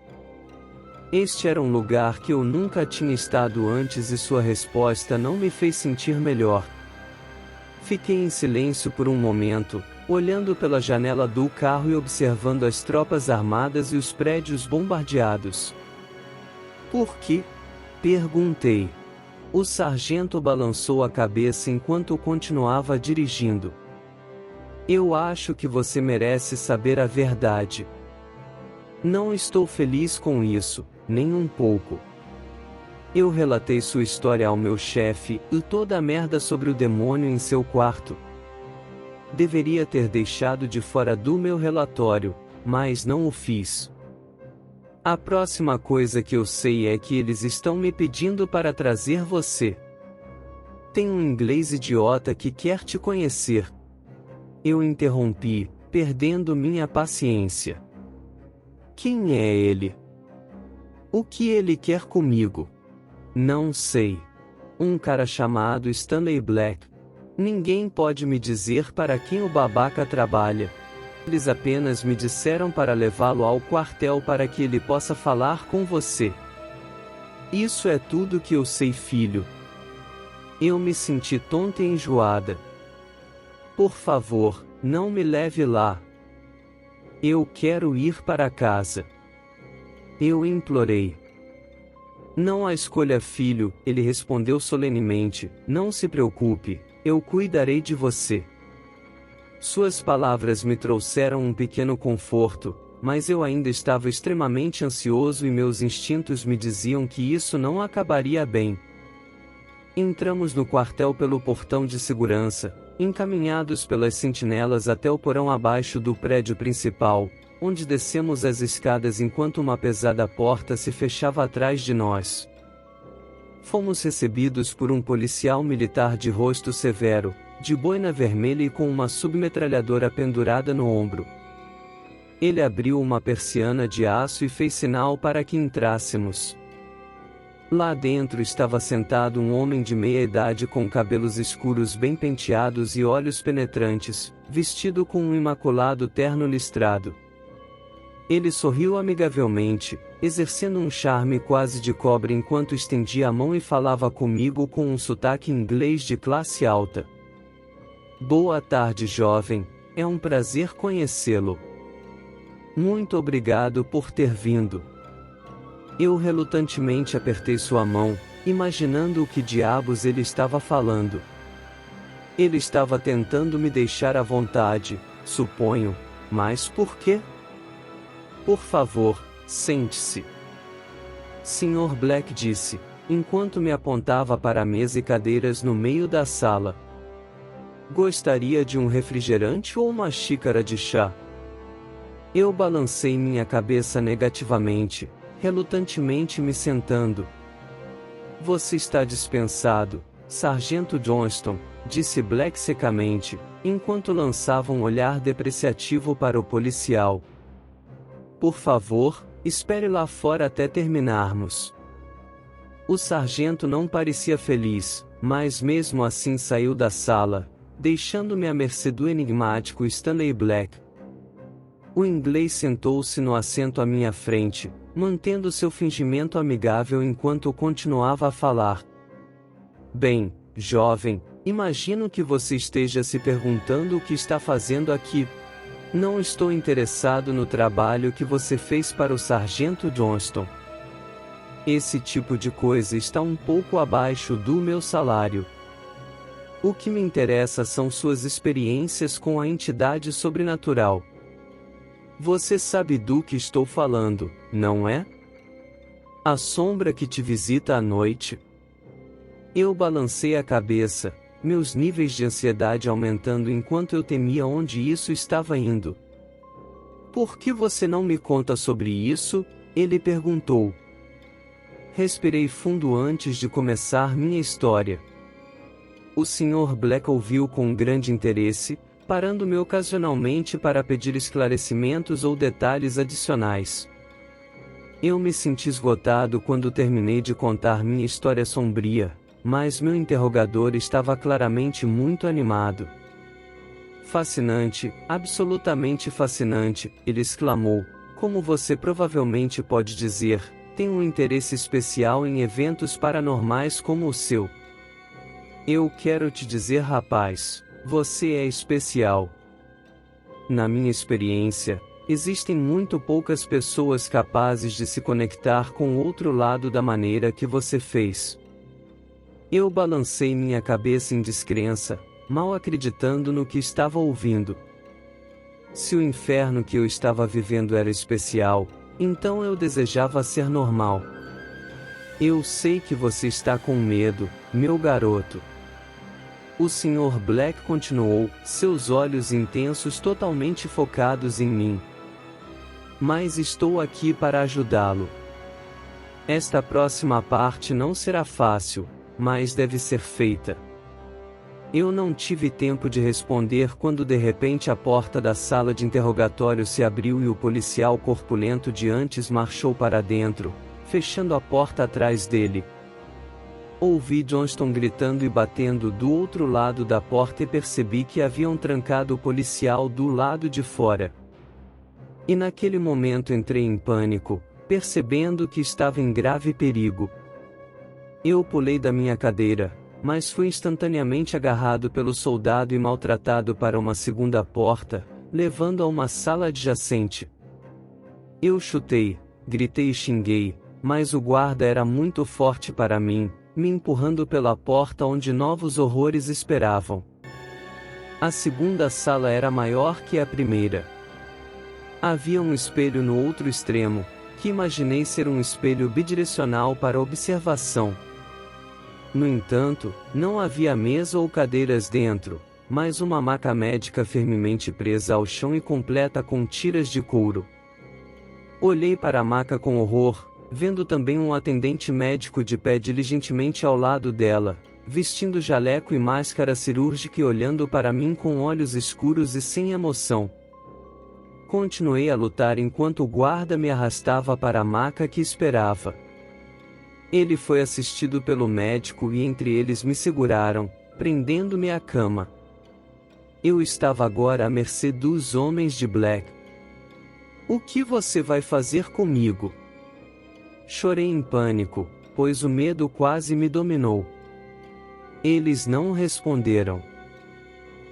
Este era um lugar que eu nunca tinha estado antes e sua resposta não me fez sentir melhor. Fiquei em silêncio por um momento, olhando pela janela do carro e observando as tropas armadas e os prédios bombardeados. "Por quê?" perguntei. O sargento balançou a cabeça enquanto continuava dirigindo. "Eu acho que você merece saber a verdade. Não estou feliz com isso, nem um pouco." Eu relatei sua história ao meu chefe, e toda a merda sobre o demônio em seu quarto. Deveria ter deixado de fora do meu relatório, mas não o fiz. A próxima coisa que eu sei é que eles estão me pedindo para trazer você. Tem um inglês idiota que quer te conhecer. Eu interrompi, perdendo minha paciência. Quem é ele? O que ele quer comigo? Não sei. Um cara chamado Stanley Black. Ninguém pode me dizer para quem o babaca trabalha. Eles apenas me disseram para levá-lo ao quartel para que ele possa falar com você. Isso é tudo que eu sei, filho. Eu me senti tonta e enjoada. Por favor, não me leve lá. Eu quero ir para casa. Eu implorei. Não há escolha, filho, ele respondeu solenemente, não se preocupe, eu cuidarei de você. Suas palavras me trouxeram um pequeno conforto, mas eu ainda estava extremamente ansioso e meus instintos me diziam que isso não acabaria bem. Entramos no quartel pelo portão de segurança, encaminhados pelas sentinelas até o porão abaixo do prédio principal, onde descemos as escadas enquanto uma pesada porta se fechava atrás de nós. Fomos recebidos por um policial militar de rosto severo, de boina vermelha e com uma submetralhadora pendurada no ombro. Ele abriu uma persiana de aço e fez sinal para que entrássemos. Lá dentro estava sentado um homem de meia idade com cabelos escuros bem penteados e olhos penetrantes, vestido com um imaculado terno listrado. Ele sorriu amigavelmente, exercendo um charme quase de cobre enquanto estendia a mão e falava comigo com um sotaque inglês de classe alta. Boa tarde, jovem, é um prazer conhecê-lo. Muito obrigado por ter vindo. Eu relutantemente apertei sua mão, imaginando o que diabos ele estava falando. Ele estava tentando me deixar à vontade, suponho, mas por quê? Por favor, sente-se. Sr. Black disse, enquanto me apontava para a mesa e cadeiras no meio da sala. Gostaria de um refrigerante ou uma xícara de chá? Eu balancei minha cabeça negativamente, relutantemente me sentando. Você está dispensado, Sargento Johnston, disse Black secamente, enquanto lançava um olhar depreciativo para o policial. Por favor, espere lá fora até terminarmos. O sargento não parecia feliz, mas mesmo assim saiu da sala, deixando-me à mercê do enigmático Stanley Black. O inglês sentou-se no assento à minha frente, mantendo seu fingimento amigável enquanto continuava a falar. Bem, jovem, imagino que você esteja se perguntando o que está fazendo aqui. Não estou interessado no trabalho que você fez para o Sargento Johnston. Esse tipo de coisa está um pouco abaixo do meu salário. O que me interessa são suas experiências com a entidade sobrenatural. Você sabe do que estou falando, não é? A sombra que te visita à noite. Eu balancei a cabeça, meus níveis de ansiedade aumentando enquanto eu temia onde isso estava indo. Por que você não me conta sobre isso? Ele perguntou. Respirei fundo antes de começar minha história. O Sr. Black ouviu com grande interesse, parando-me ocasionalmente para pedir esclarecimentos ou detalhes adicionais. Eu me senti esgotado quando terminei de contar minha história sombria, mas meu interrogador estava claramente muito animado. Fascinante, absolutamente fascinante, ele exclamou, como você provavelmente pode dizer, tem um interesse especial em eventos paranormais como o seu. Eu quero te dizer, rapaz, você é especial. Na minha experiência, existem muito poucas pessoas capazes de se conectar com o outro lado da maneira que você fez. Eu balancei minha cabeça em descrença, mal acreditando no que estava ouvindo. Se o inferno que eu estava vivendo era especial, então eu desejava ser normal. Eu sei que você está com medo, meu garoto. O Sr. Black continuou, seus olhos intensos totalmente focados em mim. Mas estou aqui para ajudá-lo. Esta próxima parte não será fácil, mas deve ser feita. Eu não tive tempo de responder quando de repente a porta da sala de interrogatório se abriu e o policial corpulento de antes marchou para dentro, fechando a porta atrás dele. Ouvi Johnston gritando e batendo do outro lado da porta e percebi que haviam trancado o policial do lado de fora. E naquele momento entrei em pânico, percebendo que estava em grave perigo. Eu pulei da minha cadeira, mas fui instantaneamente agarrado pelo soldado e maltratado para uma segunda porta, levando a uma sala adjacente. Eu chutei, gritei e xinguei, mas o guarda era muito forte para mim, me empurrando pela porta onde novos horrores esperavam. A segunda sala era maior que a primeira. Havia um espelho no outro extremo, que imaginei ser um espelho bidirecional para observação. No entanto, não havia mesa ou cadeiras dentro, mas uma maca médica firmemente presa ao chão e completa com tiras de couro. Olhei para a maca com horror, vendo também um atendente médico de pé diligentemente ao lado dela, vestindo jaleco e máscara cirúrgica e olhando para mim com olhos escuros e sem emoção. Continuei a lutar enquanto o guarda me arrastava para a maca que esperava. Ele foi assistido pelo médico e entre eles me seguraram, prendendo-me à cama. Eu estava agora à mercê dos homens de Black. O que você vai fazer comigo? Chorei em pânico, pois o medo quase me dominou. Eles não responderam.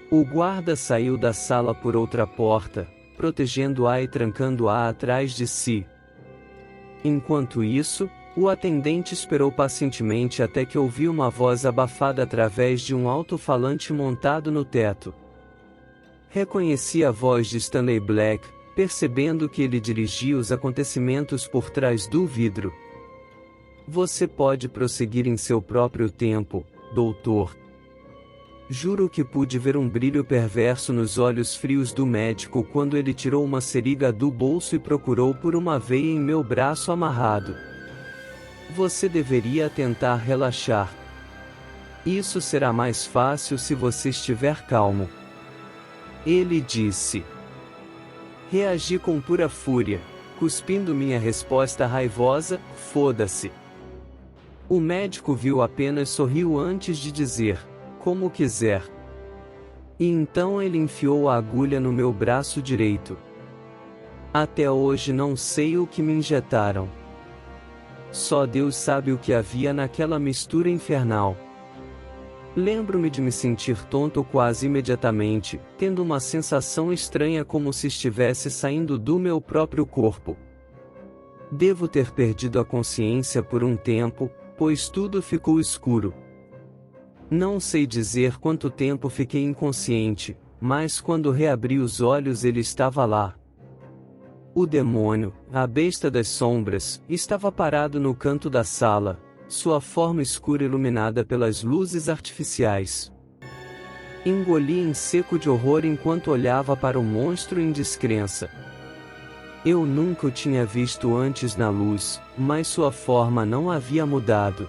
O guarda saiu da sala por outra porta, protegendo-a e trancando-a atrás de si. Enquanto isso, o atendente esperou pacientemente até que ouviu uma voz abafada através de um alto-falante montado no teto. Reconheci a voz de Stanley Black, percebendo que ele dirigia os acontecimentos por trás do vidro. Você pode prosseguir em seu próprio tempo, doutor. Juro que pude ver um brilho perverso nos olhos frios do médico quando ele tirou uma seringa do bolso e procurou por uma veia em meu braço amarrado. Você deveria tentar relaxar. Isso será mais fácil se você estiver calmo. Ele disse. Reagi com pura fúria, cuspindo minha resposta raivosa: foda-se. O médico viu apenas sorriu antes de dizer: como quiser. E então ele enfiou a agulha no meu braço direito. Até hoje não sei o que me injetaram. Só Deus sabe o que havia naquela mistura infernal. Lembro-me de me sentir tonto quase imediatamente, tendo uma sensação estranha como se estivesse saindo do meu próprio corpo. Devo ter perdido a consciência por um tempo, pois tudo ficou escuro. Não sei dizer quanto tempo fiquei inconsciente, mas quando reabri os olhos ele estava lá. O demônio, a besta das sombras, estava parado no canto da sala, sua forma escura iluminada pelas luzes artificiais. Engoli em seco de horror enquanto olhava para o monstro em descrença. Eu nunca o tinha visto antes na luz, mas sua forma não havia mudado.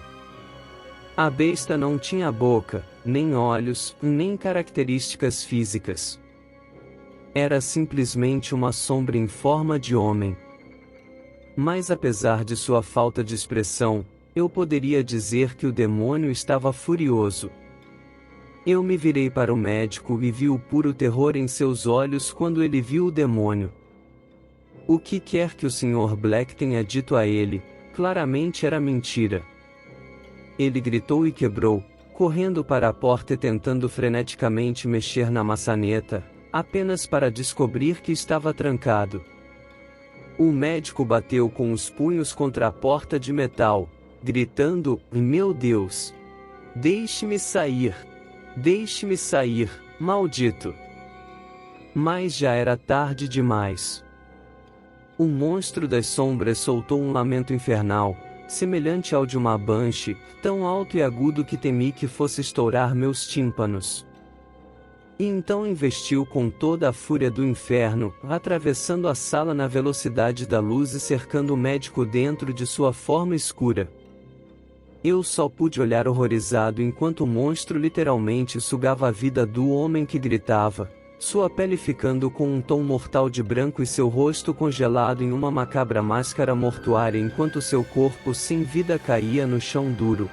A besta não tinha boca, nem olhos, nem características físicas. Era simplesmente uma sombra em forma de homem. Mas apesar de sua falta de expressão, eu poderia dizer que o demônio estava furioso. Eu me virei para o médico e vi o puro terror em seus olhos quando ele viu o demônio. O que quer que o Sr. Black tenha dito a ele, claramente era mentira. Ele gritou e quebrou, correndo para a porta e tentando freneticamente mexer na maçaneta, apenas para descobrir que estava trancado. O médico bateu com os punhos contra a porta de metal, gritando: meu Deus! Deixe-me sair! Deixe-me sair, maldito! Mas já era tarde demais. O monstro das sombras soltou um lamento infernal, semelhante ao de uma banshee, tão alto e agudo que temi que fosse estourar meus tímpanos. E então investiu com toda a fúria do inferno, atravessando a sala na velocidade da luz e cercando o médico dentro de sua forma escura. Eu só pude olhar horrorizado enquanto o monstro literalmente sugava a vida do homem que gritava, sua pele ficando com um tom mortal de branco e seu rosto congelado em uma macabra máscara mortuária enquanto seu corpo sem vida caía no chão duro.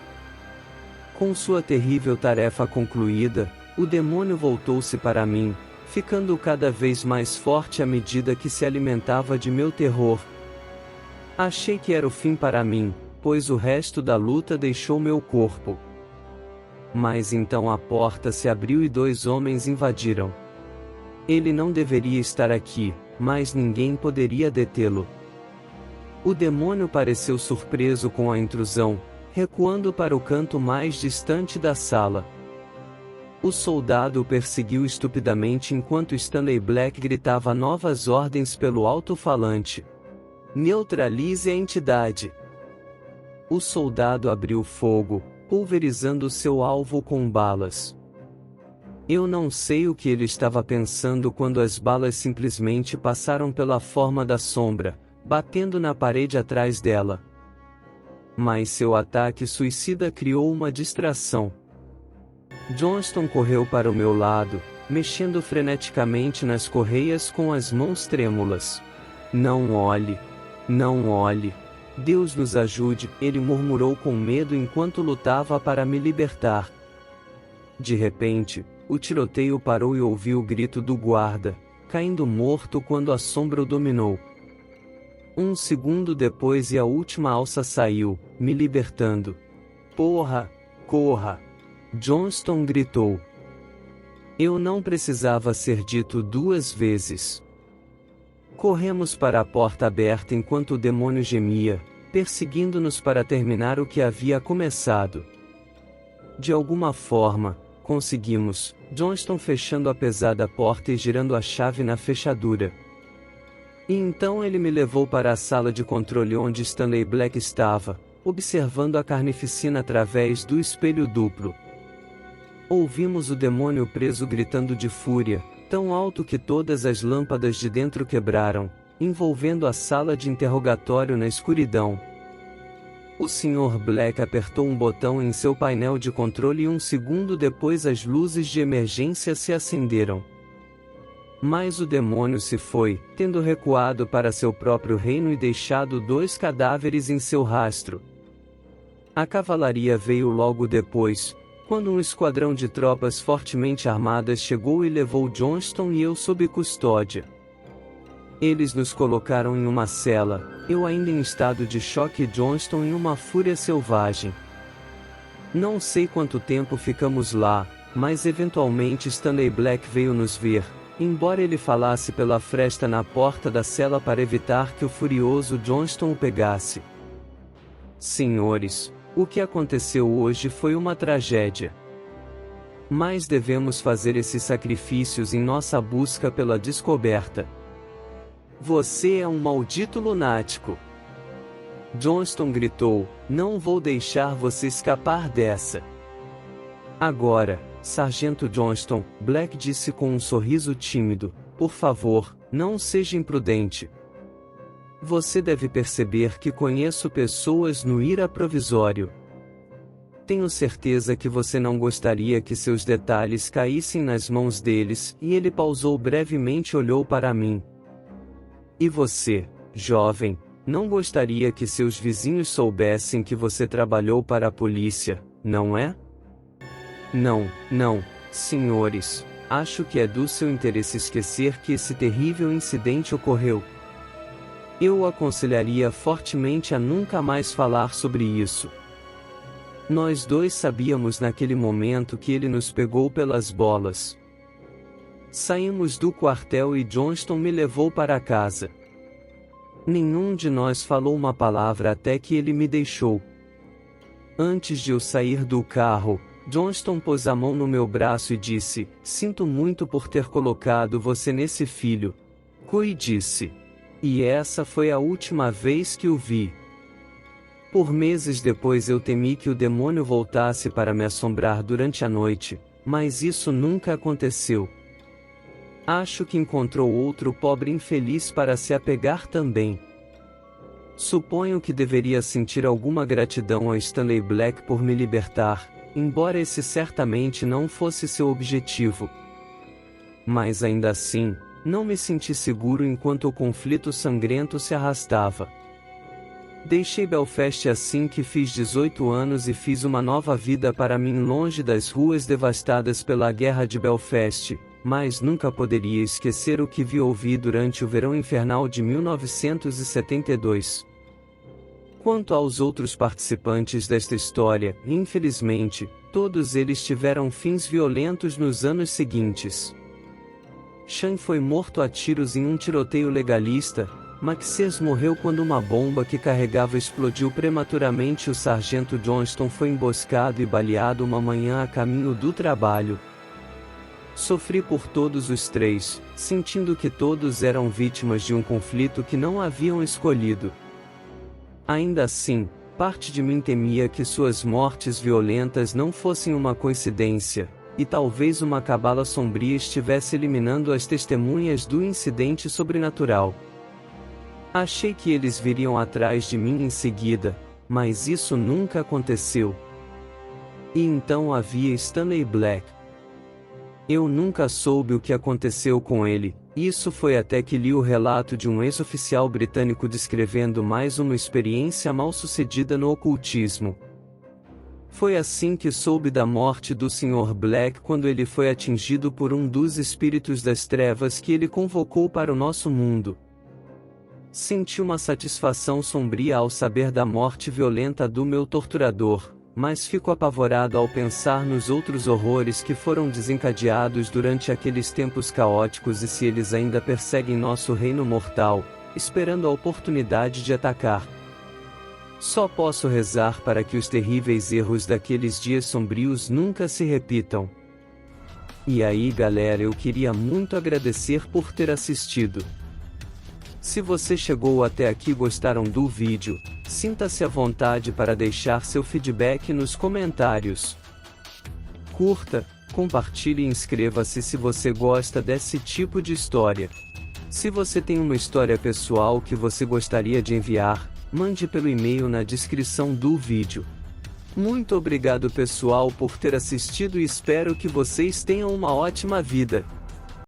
Com sua terrível tarefa concluída, o demônio voltou-se para mim, ficando cada vez mais forte à medida que se alimentava de meu terror. Achei que era o fim para mim, pois o resto da luta deixou meu corpo. Mas então a porta se abriu e dois homens invadiram. Ele não deveria estar aqui, mas ninguém poderia detê-lo. O demônio pareceu surpreso com a intrusão, recuando para o canto mais distante da sala. O soldado o perseguiu estupidamente enquanto Stanley Black gritava novas ordens pelo alto-falante. Neutralize a entidade. O soldado abriu fogo, pulverizando seu alvo com balas. Eu não sei o que ele estava pensando quando as balas simplesmente passaram pela forma da sombra, batendo na parede atrás dela. Mas seu ataque suicida criou uma distração. Johnston correu para o meu lado, mexendo freneticamente nas correias com as mãos trêmulas. Não olhe! Não olhe! Deus nos ajude, ele murmurou com medo enquanto lutava para me libertar. De repente, o tiroteio parou e ouvi o grito do guarda, caindo morto quando a sombra o dominou. Um segundo depois e a última alça saiu, me libertando. Porra! Corra! Johnston gritou. Eu não precisava ser dito 2 vezes. Corremos para a porta aberta enquanto o demônio gemia, perseguindo-nos para terminar o que havia começado. De alguma forma, conseguimos, Johnston fechando a pesada porta e girando a chave na fechadura. E então ele me levou para a sala de controle onde Stanley Black estava, observando a carnificina através do espelho duplo. Ouvimos o demônio preso gritando de fúria, tão alto que todas as lâmpadas de dentro quebraram, envolvendo a sala de interrogatório na escuridão. O Sr. Black apertou um botão em seu painel de controle e um segundo depois as luzes de emergência se acenderam. Mas o demônio se foi, tendo recuado para seu próprio reino e deixado 2 cadáveres em seu rastro. A cavalaria veio logo depois, quando um esquadrão de tropas fortemente armadas chegou e levou Johnston e eu sob custódia. Eles nos colocaram em uma cela, eu ainda em estado de choque e Johnston em uma fúria selvagem. Não sei quanto tempo ficamos lá, mas eventualmente Stanley Black veio nos ver, embora ele falasse pela fresta na porta da cela para evitar que o furioso Johnston o pegasse. Senhores, o que aconteceu hoje foi uma tragédia. Mas devemos fazer esses sacrifícios em nossa busca pela descoberta. Você é um maldito lunático! Johnston gritou, não vou deixar você escapar dessa. Agora, Sargento Johnston, Black disse com um sorriso tímido, por favor, não seja imprudente. Você deve perceber que conheço pessoas no IRA provisório. Tenho certeza que você não gostaria que seus detalhes caíssem nas mãos deles, e ele pausou brevemente e olhou para mim. E você, jovem, não gostaria que seus vizinhos soubessem que você trabalhou para a polícia, não é? Não, senhores, acho que é do seu interesse esquecer que esse terrível incidente ocorreu. Eu o aconselharia fortemente a nunca mais falar sobre isso. Nós 2 sabíamos naquele momento que ele nos pegou pelas bolas. Saímos do quartel e Johnston me levou para casa. Nenhum de nós falou uma palavra até que ele me deixou. Antes de eu sair do carro, Johnston pôs a mão no meu braço e disse, sinto muito por ter colocado você nesse filho. Cui disse. E essa foi a última vez que o vi. Por meses depois eu temi que o demônio voltasse para me assombrar durante a noite, mas isso nunca aconteceu. Acho que encontrou outro pobre infeliz para se apegar também. Suponho que deveria sentir alguma gratidão a Stanley Black por me libertar, embora esse certamente não fosse seu objetivo. Mas ainda assim, não me senti seguro enquanto o conflito sangrento se arrastava. Deixei Belfast assim que fiz 18 anos e fiz uma nova vida para mim longe das ruas devastadas pela Guerra de Belfast, mas nunca poderia esquecer o que vi ou ouvi durante o verão infernal de 1972. Quanto aos outros participantes desta história, infelizmente, todos eles tiveram fins violentos nos anos seguintes. Sean foi morto a tiros em um tiroteio legalista, Maxes morreu quando uma bomba que carregava explodiu prematuramente e o sargento Johnston foi emboscado e baleado uma manhã a caminho do trabalho. Sofri por todos os 3, sentindo que todos eram vítimas de um conflito que não haviam escolhido. Ainda assim, parte de mim temia que suas mortes violentas não fossem uma coincidência, e talvez uma cabala sombria estivesse eliminando as testemunhas do incidente sobrenatural. Achei que eles viriam atrás de mim em seguida, mas isso nunca aconteceu. E então havia Stanley Black. Eu nunca soube o que aconteceu com ele, isso foi até que li o relato de um ex-oficial britânico descrevendo mais uma experiência mal-sucedida no ocultismo. Foi assim que soube da morte do Sr. Black quando ele foi atingido por um dos espíritos das trevas que ele convocou para o nosso mundo. Senti uma satisfação sombria ao saber da morte violenta do meu torturador, mas fico apavorado ao pensar nos outros horrores que foram desencadeados durante aqueles tempos caóticos e se eles ainda perseguem nosso reino mortal, esperando a oportunidade de atacar. Só posso rezar para que os terríveis erros daqueles dias sombrios nunca se repitam. E aí galera, eu queria muito agradecer por ter assistido. Se você chegou até aqui e gostaram do vídeo, sinta-se à vontade para deixar seu feedback nos comentários. Curta, compartilhe e inscreva-se se você gosta desse tipo de história. Se você tem uma história pessoal que você gostaria de enviar, mande pelo e-mail na descrição do vídeo. Muito obrigado pessoal por ter assistido e espero que vocês tenham uma ótima vida.